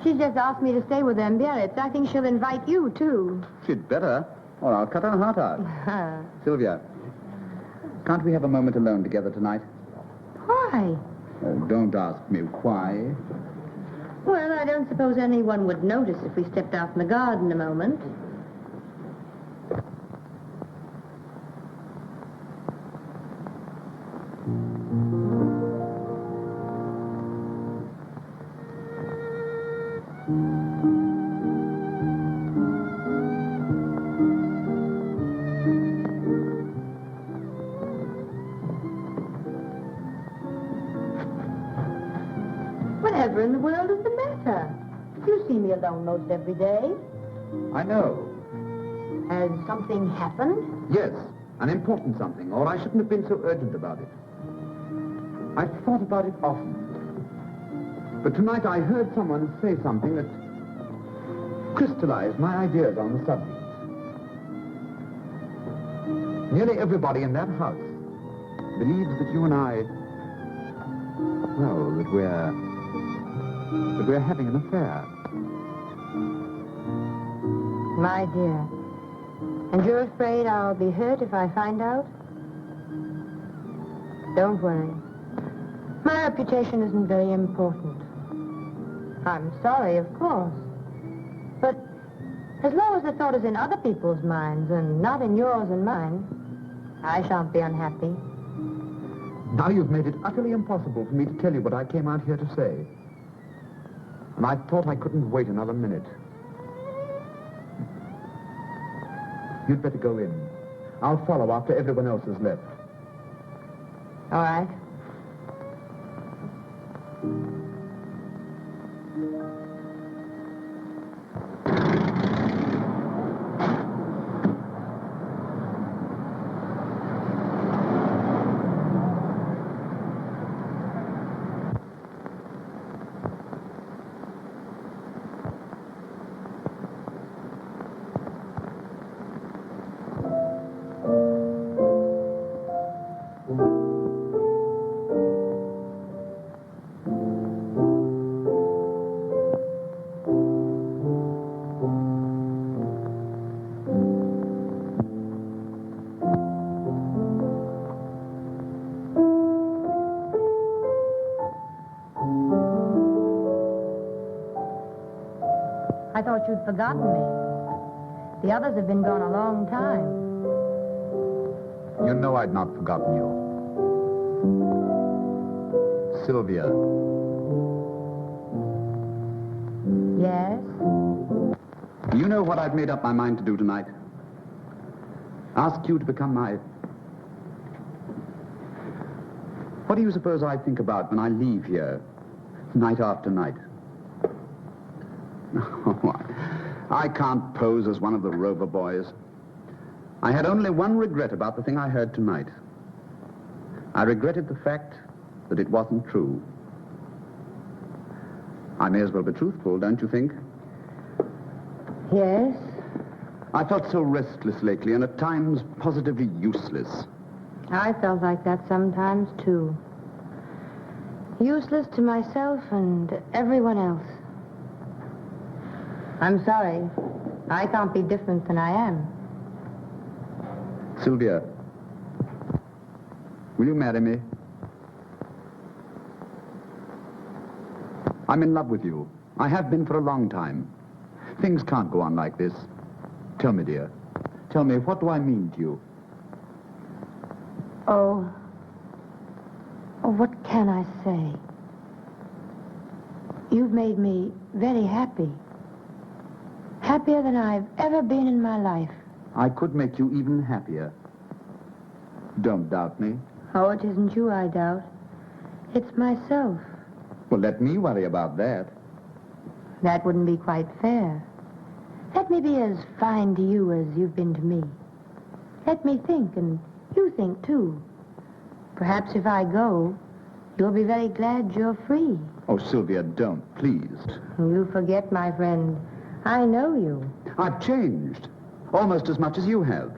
She just asked me to stay with them Biarritz. I think she'll invite you, too. She'd better, or I'll cut her heart out. Sylvia, can't we have a moment alone together tonight? Why? Oh, don't ask me why. Well, I don't suppose anyone would notice if we stepped out in the garden a moment. Whatever in the world is the matter? You see me alone most every day. I know. Has something happened? Yes, an important something, or I shouldn't have been so urgent about it. I've thought about it often. But tonight I heard someone say something that crystallized my ideas on the subject. Nearly everybody in that house believes that you and I, well, that we're having an affair. My dear. And you're afraid I'll be hurt if I find out? Don't worry. My reputation isn't very important. I'm sorry, of course. But as long as the thought is in other people's minds and not in yours and mine, I shan't be unhappy. Now you've made it utterly impossible for me to tell you what I came out here to say. And I thought I couldn't wait another minute. You'd better go in. I'll follow after everyone else has left. All right. I thought you'd forgotten me. The others have been gone a long time. You know I'd not forgotten you. Sylvia. Yes? You know what I've made up my mind to do tonight? Ask you to become my... What do you suppose I think about when I leave here, night after night? I can't pose as one of the Rover boys. I had only one regret about the thing I heard tonight. I regretted the fact that it wasn't true. I may as well be truthful, don't you think? Yes? I felt so restless lately and at times positively useless. I felt like that sometimes, too. Useless to myself and everyone else. I'm sorry. I can't be different than I am. Sylvia, will you marry me? I'm in love with you. I have been for a long time. Things can't go on like this. Tell me, dear. Tell me, what do I mean to you? Oh, what can I say? You've made me very happy. Happier than I've ever been in my life. I could make you even happier. Don't doubt me. Oh, it isn't you I doubt. It's myself. Well, let me worry about that. That wouldn't be quite fair. Let me be as fine to you as you've been to me. Let me think, and you think, too. Perhaps if I go, you'll be very glad you're free. Oh, Sylvia, don't, please. You forget, my friend. I know you. I've changed. Almost as much as you have.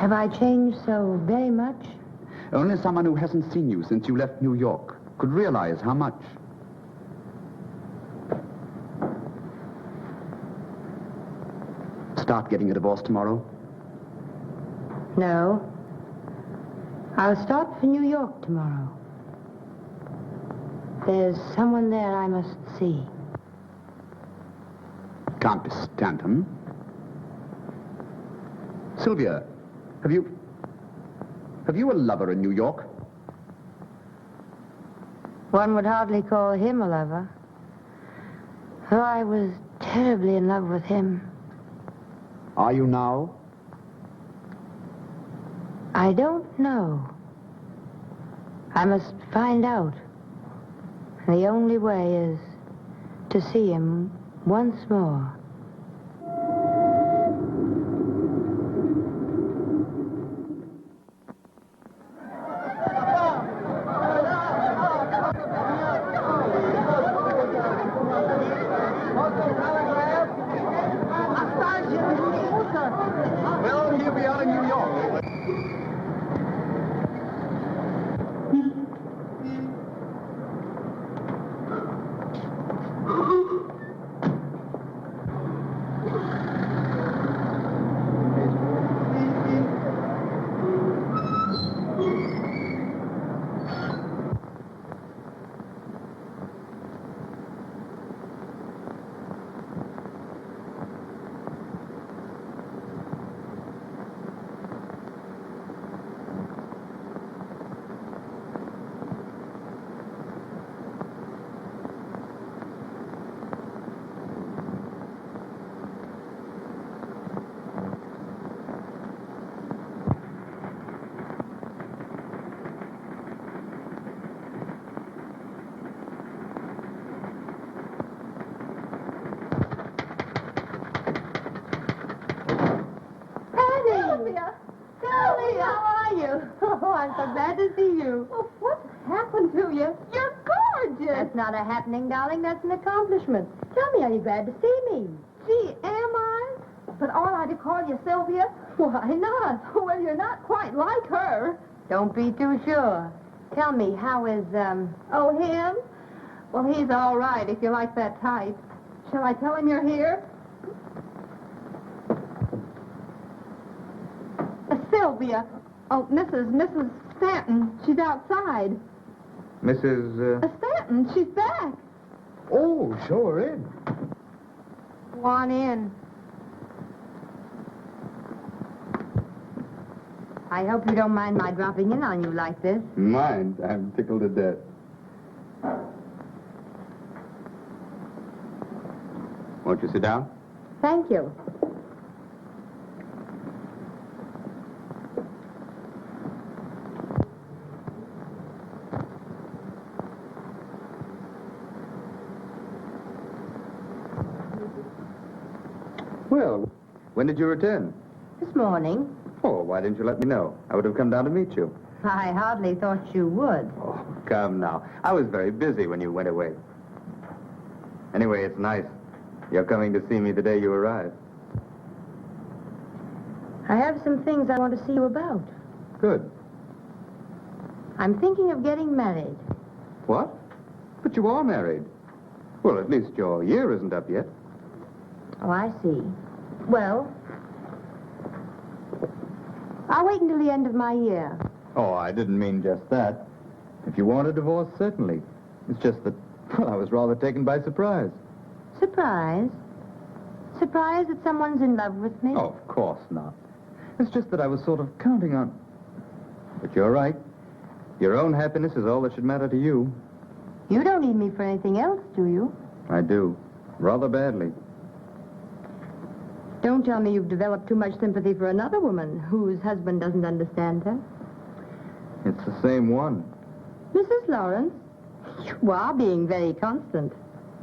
Have I changed so very much? Only someone who hasn't seen you since you left New York could realize how much. Start getting a divorce tomorrow? No. I'll start for New York tomorrow. There's someone there I must see. Countess Stanton? Sylvia, have you a lover in New York? One would hardly call him a lover. Though I was terribly in love with him. Are you now? I don't know. I must find out. The only way is to see him once more. Well, here we are in New York. Sylvia, how are you? Oh, I'm so glad to see you. Oh, what's happened to you? You're gorgeous. That's not a happening, darling. That's an accomplishment. Tell me, are you glad to see me? Gee, am I? But ought I to call you Sylvia? Why not? Well, you're not quite like her. Don't be too sure. Tell me, how is, Oh, him? Well, he's all right if you like that type. Shall I tell him you're here? Sylvia. Oh, Mrs. Stanton. She's outside. Mrs. Stanton, she's back. Oh, show her in. Go on in. I hope you don't mind my dropping in on you like this. Mind? I'm tickled to death. Won't you sit down? Thank you. Well, when did you return? This morning. Oh, why didn't you let me know? I would have come down to meet you. I hardly thought you would. Oh, come now. I was very busy when you went away. Anyway, it's nice. You're coming to see me the day you arrive. I have some things I want to see you about. Good. I'm thinking of getting married. What? But you are married. Well, at least your year isn't up yet. Oh, I see. Well, I'll wait until the end of my year. Oh, I didn't mean just that. If you want a divorce, certainly. It's just that, well, I was rather taken by surprise. Surprise? Surprise that someone's in love with me? Oh, of course not. It's just that I was sort of counting on... But you're right. Your own happiness is all that should matter to you. You don't need me for anything else, do you? I do. Rather badly. Don't tell me you've developed too much sympathy for another woman whose husband doesn't understand her. It's the same one. Mrs. Lawrence, you are being very constant.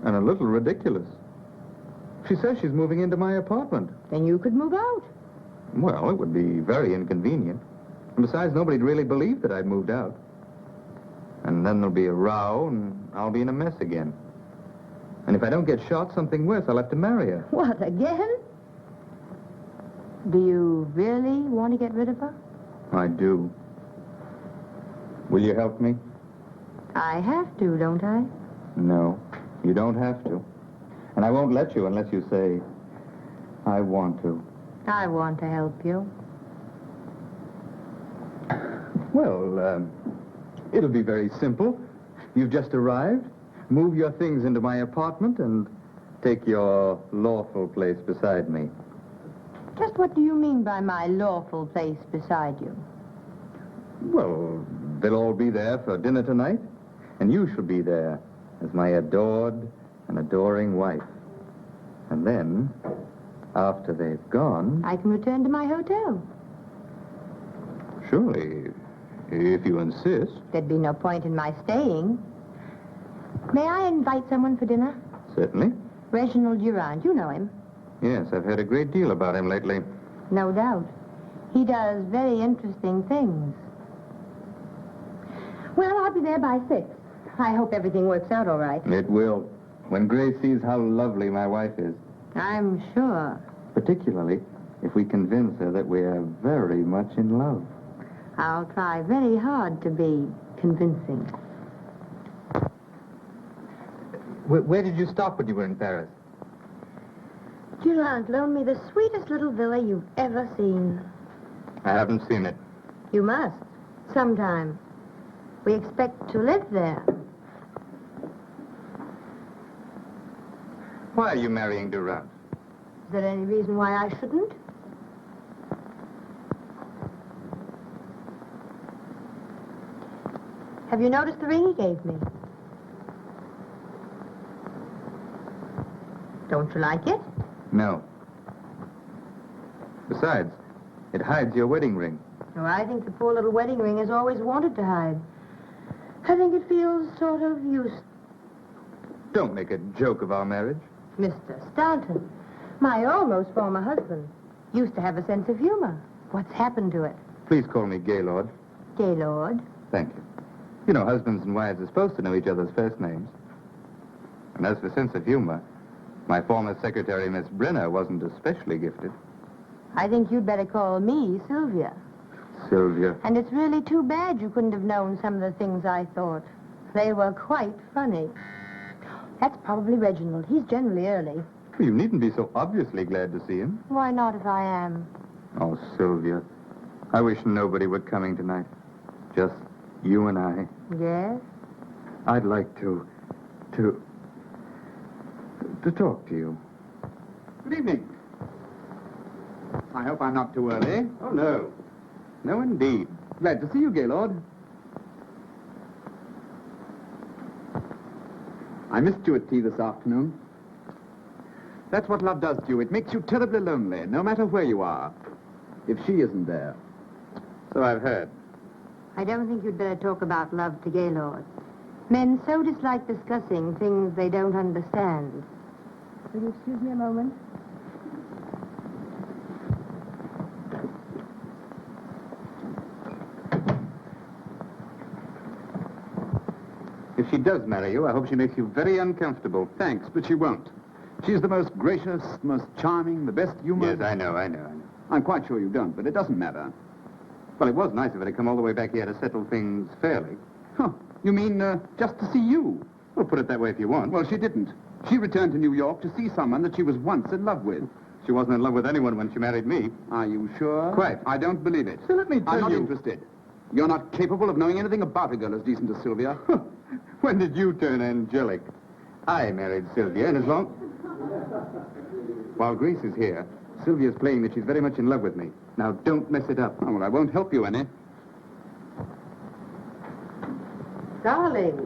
And a little ridiculous. She says she's moving into my apartment. Then you could move out. Well, it would be very inconvenient. And besides, nobody'd really believe that I'd moved out. And then there'll be a row, and I'll be in a mess again. And if I don't get shot, something worse, I'll have to marry her. What, again? Do you really want to get rid of her? I do. Will you help me? I have to, don't I? No, you don't have to. And I won't let you unless you say, I want to. I want to help you. Well, it'll be very simple. You've just arrived. Move your things into my apartment and take your lawful place beside me. Just what do you mean by my lawful place beside you? Well, they'll all be there for dinner tonight, and you shall be there as my adored and adoring wife. And then, after they've gone... I can return to my hotel. Surely, if you insist. There'd be no point in my staying. May I invite someone for dinner? Certainly. Reginald Durand, you know him. Yes, I've heard a great deal about him lately. No doubt. He does very interesting things. Well, I'll be there by 6. I hope everything works out all right. It will. When Grace sees how lovely my wife is. I'm sure. Particularly if we convince her that we are very much in love. I'll try very hard to be convincing. Where did you stop when you were in Paris? Durand loaned me the sweetest little villa you've ever seen. I haven't seen it. You must. Sometime. We expect to live there. Why are you marrying Durand? Is there any reason why I shouldn't? Have you noticed the ring he gave me? Don't you like it? No. Besides, it hides your wedding ring. Oh, I think the poor little wedding ring has always wanted to hide. I think it feels sort of useless. Don't make a joke of our marriage. Mr. Stanton, my almost former husband, used to have a sense of humor. What's happened to it? Please call me Gaylord. Gaylord? Thank you. You know, husbands and wives are supposed to know each other's first names. And as for sense of humor, my former secretary, Miss Brenner, wasn't especially gifted. I think you'd better call me Sylvia. Sylvia. And it's really too bad you couldn't have known some of the things I thought. They were quite funny. That's probably Reginald. He's generally early. You needn't be so obviously glad to see him. Why not if I am? Oh, Sylvia. I wish nobody were coming tonight. Just you and I. Yes? I'd like to talk to you. Good evening. I hope I'm not too early. Oh, no. No, indeed. Glad to see you, Gaylord. I missed you at tea this afternoon. That's what love does to you. It makes you terribly lonely, no matter where you are. If she isn't there. So I've heard. I don't think you'd better talk about love to Gaylord. Men so dislike discussing things they don't understand. Will you excuse me a moment? If she does marry you, I hope she makes you very uncomfortable. Thanks, but she won't. She's the most gracious, most charming, the best humored... Yes, I know. I'm quite sure you don't, but it doesn't matter. Well, it was nice of her to come all the way back here to settle things fairly. Huh. You mean, just to see you? Well, put it that way if you want. Well, she didn't. She returned to New York to see someone that she was once in love with. She wasn't in love with anyone when she married me. Are you sure? Quite. I don't believe it. So let me tell I'm not you... interested. You're not capable of knowing anything about a girl as decent as Sylvia. When did you turn angelic? I married Sylvia, and as long... While Grace is here, Sylvia's playing that she's very much in love with me. Now, don't mess it up. Oh, well, I won't help you any. Darling,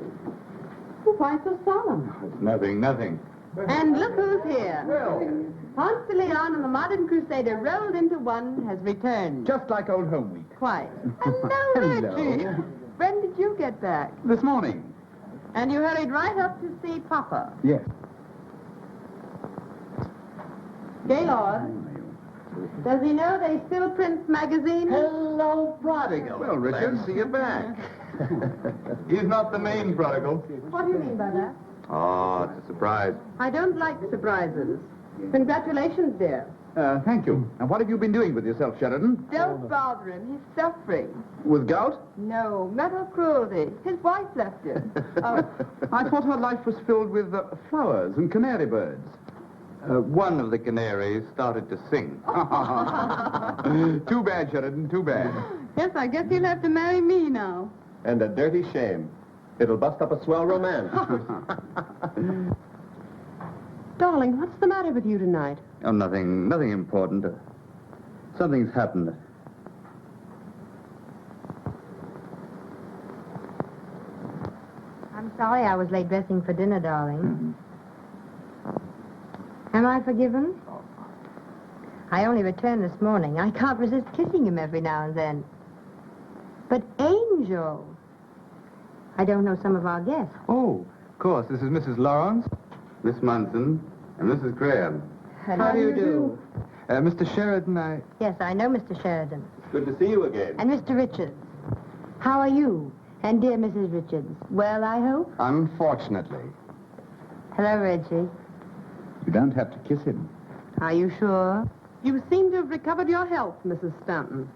why so solemn? It's nothing. And look who's here. Ponce de Leon and the modern crusader rolled into one has returned. Just like old home week. Quite. Hello, Reggie. When did you get back? This morning. And you hurried right up to see Papa. Yes. Gaylord, does he know they still print magazines? Hello, prodigal. Well, Richard, Glad to see you back. He's not the main prodigal. What do you mean by that? Oh, it's a surprise. I don't like surprises. Congratulations, dear. Thank you. And what have you been doing with yourself, Sheridan? Don't bother him. He's suffering. With gout? No, mental cruelty. His wife left him. I thought her life was filled with flowers and canary birds. One of the canaries started to sing. Too bad, Sheridan, too bad. Yes, I guess he'll have to marry me now. And a dirty shame. It'll bust up a swell romance. Darling, what's the matter with you tonight? Oh, nothing important. Something's happened. I'm sorry I was late dressing for dinner, darling. Am I forgiven? I only returned this morning. I can't resist kissing him every now and then. But Angel... I don't know some of our guests. Oh, of course. This is Mrs. Lawrence, Miss Munson, and Mrs. Graham. How do you do? Mr. Sheridan, Yes, I know Mr. Sheridan. Good to see you again. And Mr. Richards. How are you? And dear Mrs. Richards. Well, I hope? Unfortunately. Hello, Reggie. You don't have to kiss him. Are you sure? You seem to have recovered your health, Mrs. Stanton.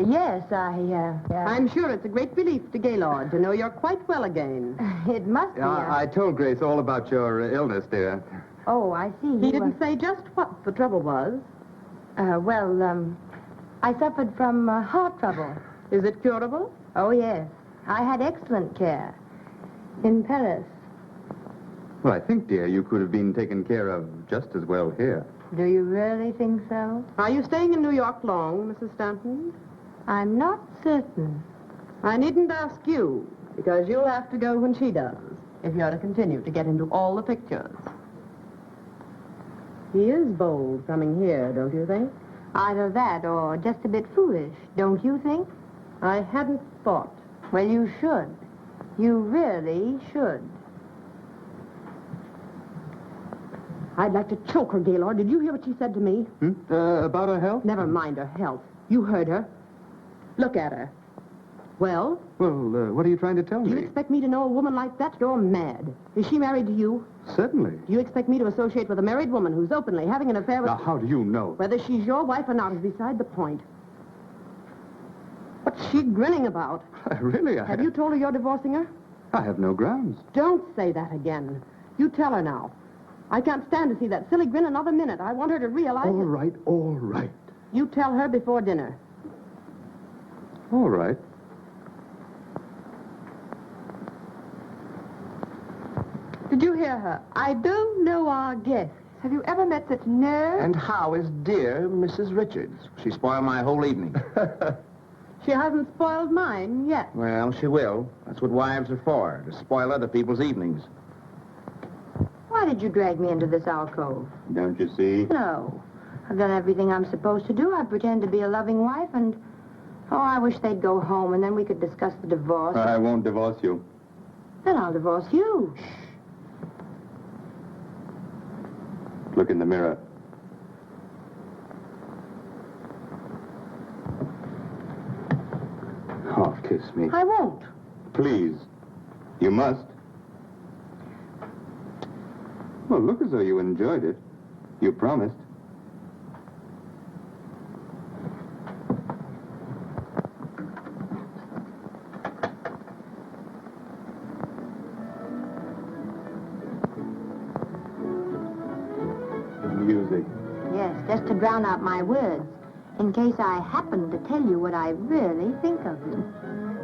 Yes, I'm sure it's a great relief to Gaylord to know you're quite well again. It must be. I told Grace all about your illness, dear. Oh, I see. He didn't say just what the trouble was. I suffered from heart trouble. Is it curable? Oh, yes. I had excellent care. In Paris. Well, I think, dear, you could have been taken care of just as well here. Do you really think so? Are you staying in New York long, Mrs. Stanton? I'm not certain. I needn't ask you, because you'll have to go when she does, if you're to continue to get into all the pictures. He is bold coming here, don't you think? Either that or just a bit foolish, don't you think? I hadn't thought. Well, you should. You really should. I'd like to choke her, Gaylord. Did you hear what she said to me? About her health? Never mind her health. You heard her. Look at her. Well? Well, what are you trying to tell Do you me? expect me to know a woman like that? You're mad. Is she married to you? Certainly. Do you expect me to associate with a married woman who's openly having an affair with... Now, how do you know? Whether she's your wife or not is beside the point. What's she grinning about? Really, Have you told her you're divorcing her? I have no grounds. Don't say that again. You tell her now. I can't stand to see that silly grin another minute. I want her to realize... All right. You tell her before dinner. All right. Did you hear her? I don't know our guests. Have you ever met such nerve? And how is dear Mrs. Richards? She spoiled my whole evening. She hasn't spoiled mine yet. Well, she will. That's what wives are for, to spoil other people's evenings. Why did you drag me into this alcove? Don't you see? No. I've done everything I'm supposed to do. I pretend to be a loving wife and... Oh, I wish they'd go home and then we could discuss the divorce. I won't divorce you. Then I'll divorce you. Look in the mirror. Oh, kiss me. I won't. Please. You must. Well, look as though you enjoyed it. You promised. Music. Yes, just to drown out my words. In case I happen to tell you what I really think of you.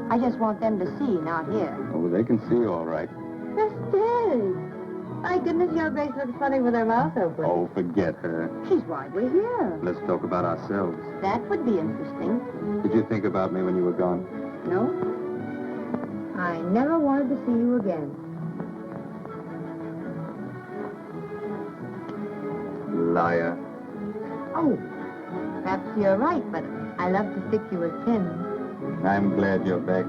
I just want them to see, not hear. Oh, they can see all right. Sisters! My goodness, your Grace looks funny with her mouth open. Oh, forget her. She's why we're here. Let's talk about ourselves. That would be interesting. Did you think about me when you were gone? No? I never wanted to see you again. Liar. Oh, perhaps you're right, but I love to stick you with pins. I'm glad you're back.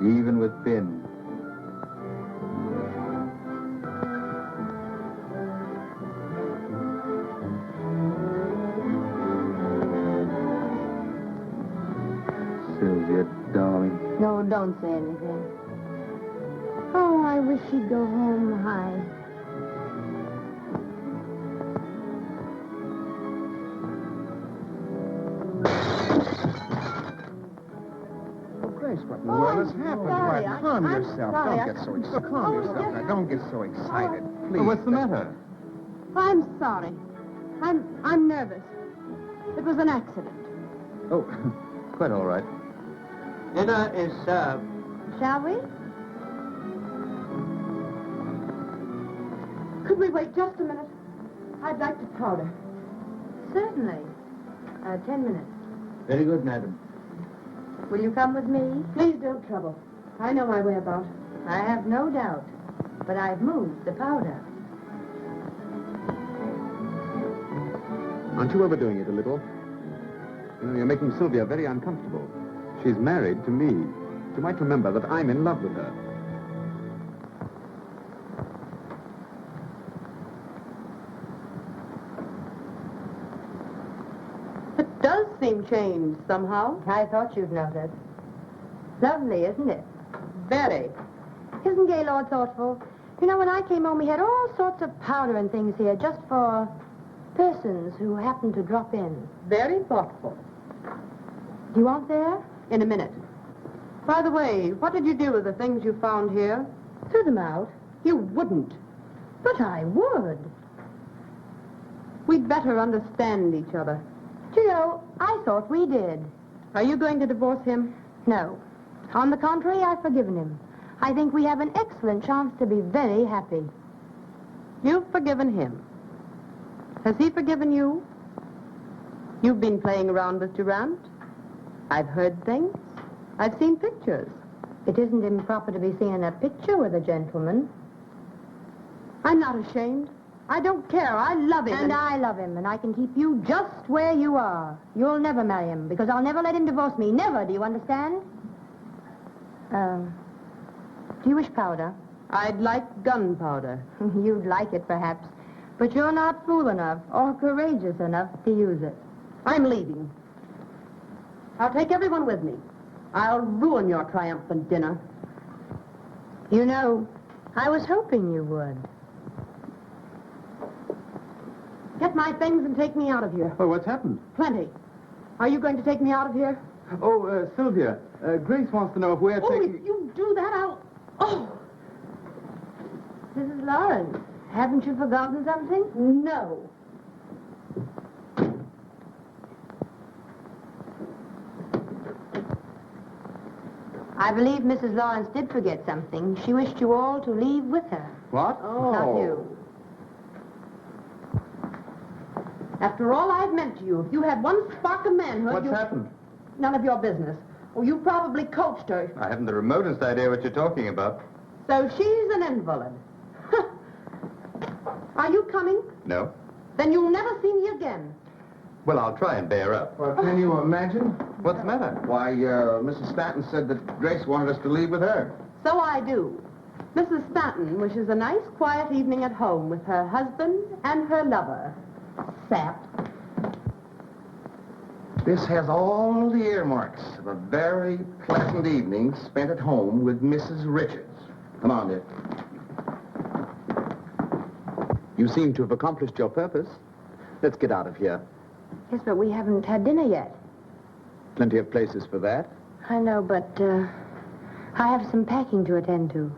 Even with pins. Sylvia, darling. No, don't say anything. Oh, I wish she'd go home high. Grace, what in the Oh, world I'm has happened? sorry. Why, calm I'm yourself. sorry. Don't get so excited. Calm yourself now. Don't get so excited, please. Well, what's the matter? I'm sorry. I'm nervous. It was an accident. Oh, quite all right. Dinner is served. Shall we? Could we wait just a minute? I'd like to powder. Certainly. 10 minutes. Very good, madam. Will you come with me? Please don't trouble. I know my way about. I have no doubt. But I've moved the powder. Aren't you overdoing it a little? You know, you're making Sylvia very uncomfortable. She's married to me. You might remember that I'm in love with her. It does seem changed somehow. I thought you'd notice. Lovely, isn't it? Very. Isn't Gaylord thoughtful? You know, when I came home, we had all sorts of powder and things here just for persons who happened to drop in. Very thoughtful. Do you want there? In a minute. By the way, what did you do with the things you found here? Threw them out. You wouldn't. But I would. We'd better understand each other. Do you know, I thought we did. Are you going to divorce him? No. On the contrary, I've forgiven him. I think we have an excellent chance to be very happy. You've forgiven him. Has he forgiven you? You've been playing around with Durant. I've heard things. I've seen pictures. It isn't improper to be seen in a picture with a gentleman. I'm not ashamed. I don't care. I love him. And I love him, and I can keep you just where you are. You'll never marry him, because I'll never let him divorce me. Never, do you understand? Do you wish powder? I'd like gunpowder. You'd like it, perhaps. But you're not fool enough or courageous enough to use it. I'm leaving. I'll take everyone with me. I'll ruin your triumphant dinner. You know, I was hoping you would. Get my things and take me out of here. Oh, what's happened? Plenty. Are you going to take me out of here? Oh, Sylvia, Grace wants to know if we're taking... If you do that, I'll... Oh! Mrs. Lawrence, haven't you forgotten something? No. I believe Mrs. Lawrence did forget something. She wished you all to leave with her. What? Not you. After all I've meant to you, if you had one spark of manhood, What's happened? None of your business. Oh, you probably coached her. I haven't the remotest idea what you're talking about. So she's an invalid. Are you coming? No? Then you'll never see me again. Well, I'll try and bear up. Well, can you imagine? What's the matter? Why, Mrs. Stanton said that Grace wanted us to leave with her. So I do. Mrs. Stanton wishes a nice, quiet evening at home with her husband and her lover. Sap. This has all the earmarks of a very pleasant evening spent at home with Mrs. Richards. Come on, dear. You seem to have accomplished your purpose. Let's get out of here. Yes, but we haven't had dinner yet. Plenty of places for that. I know, but I have some packing to attend to.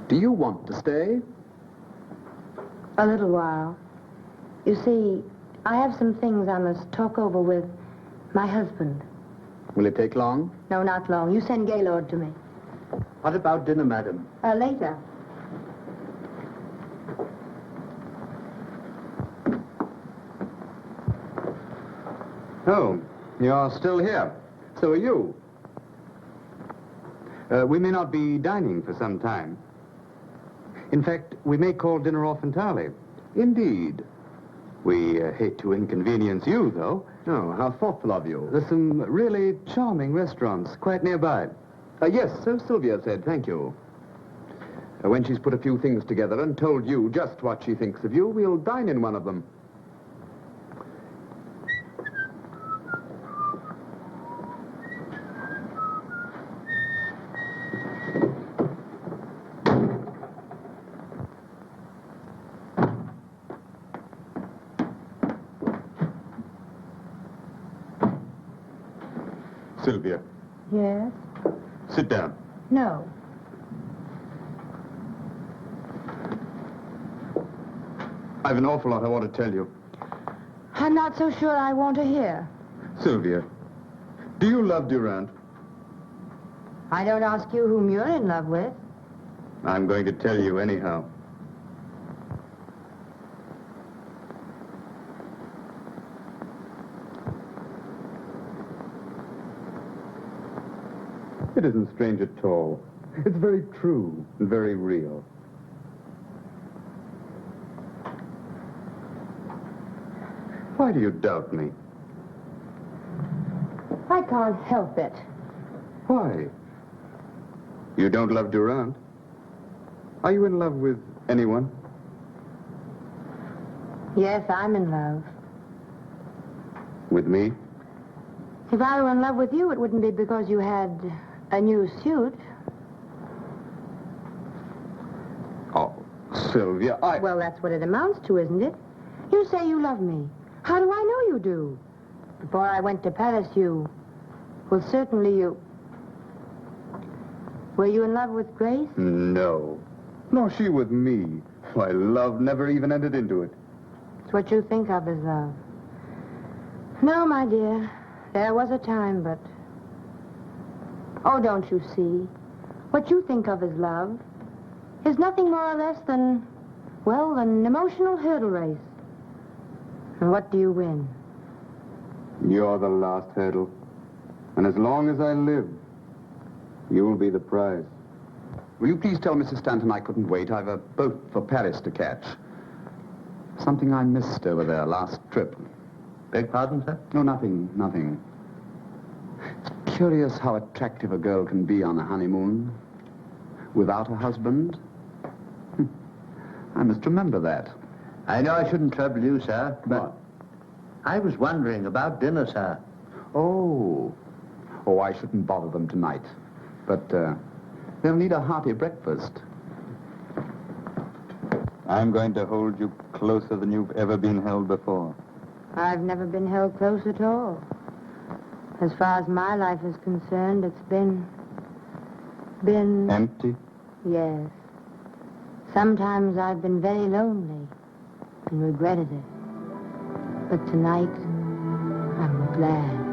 Do you want to stay? A little while. You see, I have some things I must talk over with my husband. Will it take long? No, not long. You send Gaylord to me. What about dinner, madam? Later. Oh, you're still here. So are you. We may not be dining for some time. In fact, we may call dinner off entirely. Indeed. We hate to inconvenience you, though. Oh, how thoughtful of you. There's some really charming restaurants quite nearby. Yes, so Sylvia said, thank you. When she's put a few things together and told you just what she thinks of you, we'll dine in one of them. Sylvia, Yes? sit down. No. I've an awful lot I want to tell you. I'm not so sure I want to hear. Sylvia, do you love Durant? I don't ask you whom you're in love with. I'm going to tell you anyhow. It isn't strange at all. It's very true and very real. Why do you doubt me? I can't help it. Why? You don't love Durant? Are you in love with anyone? Yes, I'm in love. With me? If I were in love with you, it wouldn't be because you had a new suit. Oh, Sylvia, Well, that's what it amounts to, isn't it? You say you love me. How do I know you do? Before I went to Paris, you... Well, certainly you... Were you in love with Grace? No. Nor she with me. Why, love never even entered into it. It's what you think of as love. No, my dear. There was a time, but... Oh, don't you see? What you think of as love is nothing more or less than, well, an emotional hurdle race. And what do you win? You're the last hurdle. And as long as I live, you'll be the prize. Will you please tell Mrs. Stanton I couldn't wait? I've a boat for Paris to catch. Something I missed over there last trip. Beg pardon, sir? No, nothing. It's curious how attractive a girl can be on a honeymoon without a husband. I must remember that. I know I shouldn't trouble you, sir, but What? I was wondering about dinner, sir. Oh, I shouldn't bother them tonight. But they'll need a hearty breakfast. I'm going to hold you closer than you've ever been held before. I've never been held close at all. As far as my life is concerned, it's been... Empty? Yes. Sometimes I've been very lonely and regretted it. But tonight, I'm glad.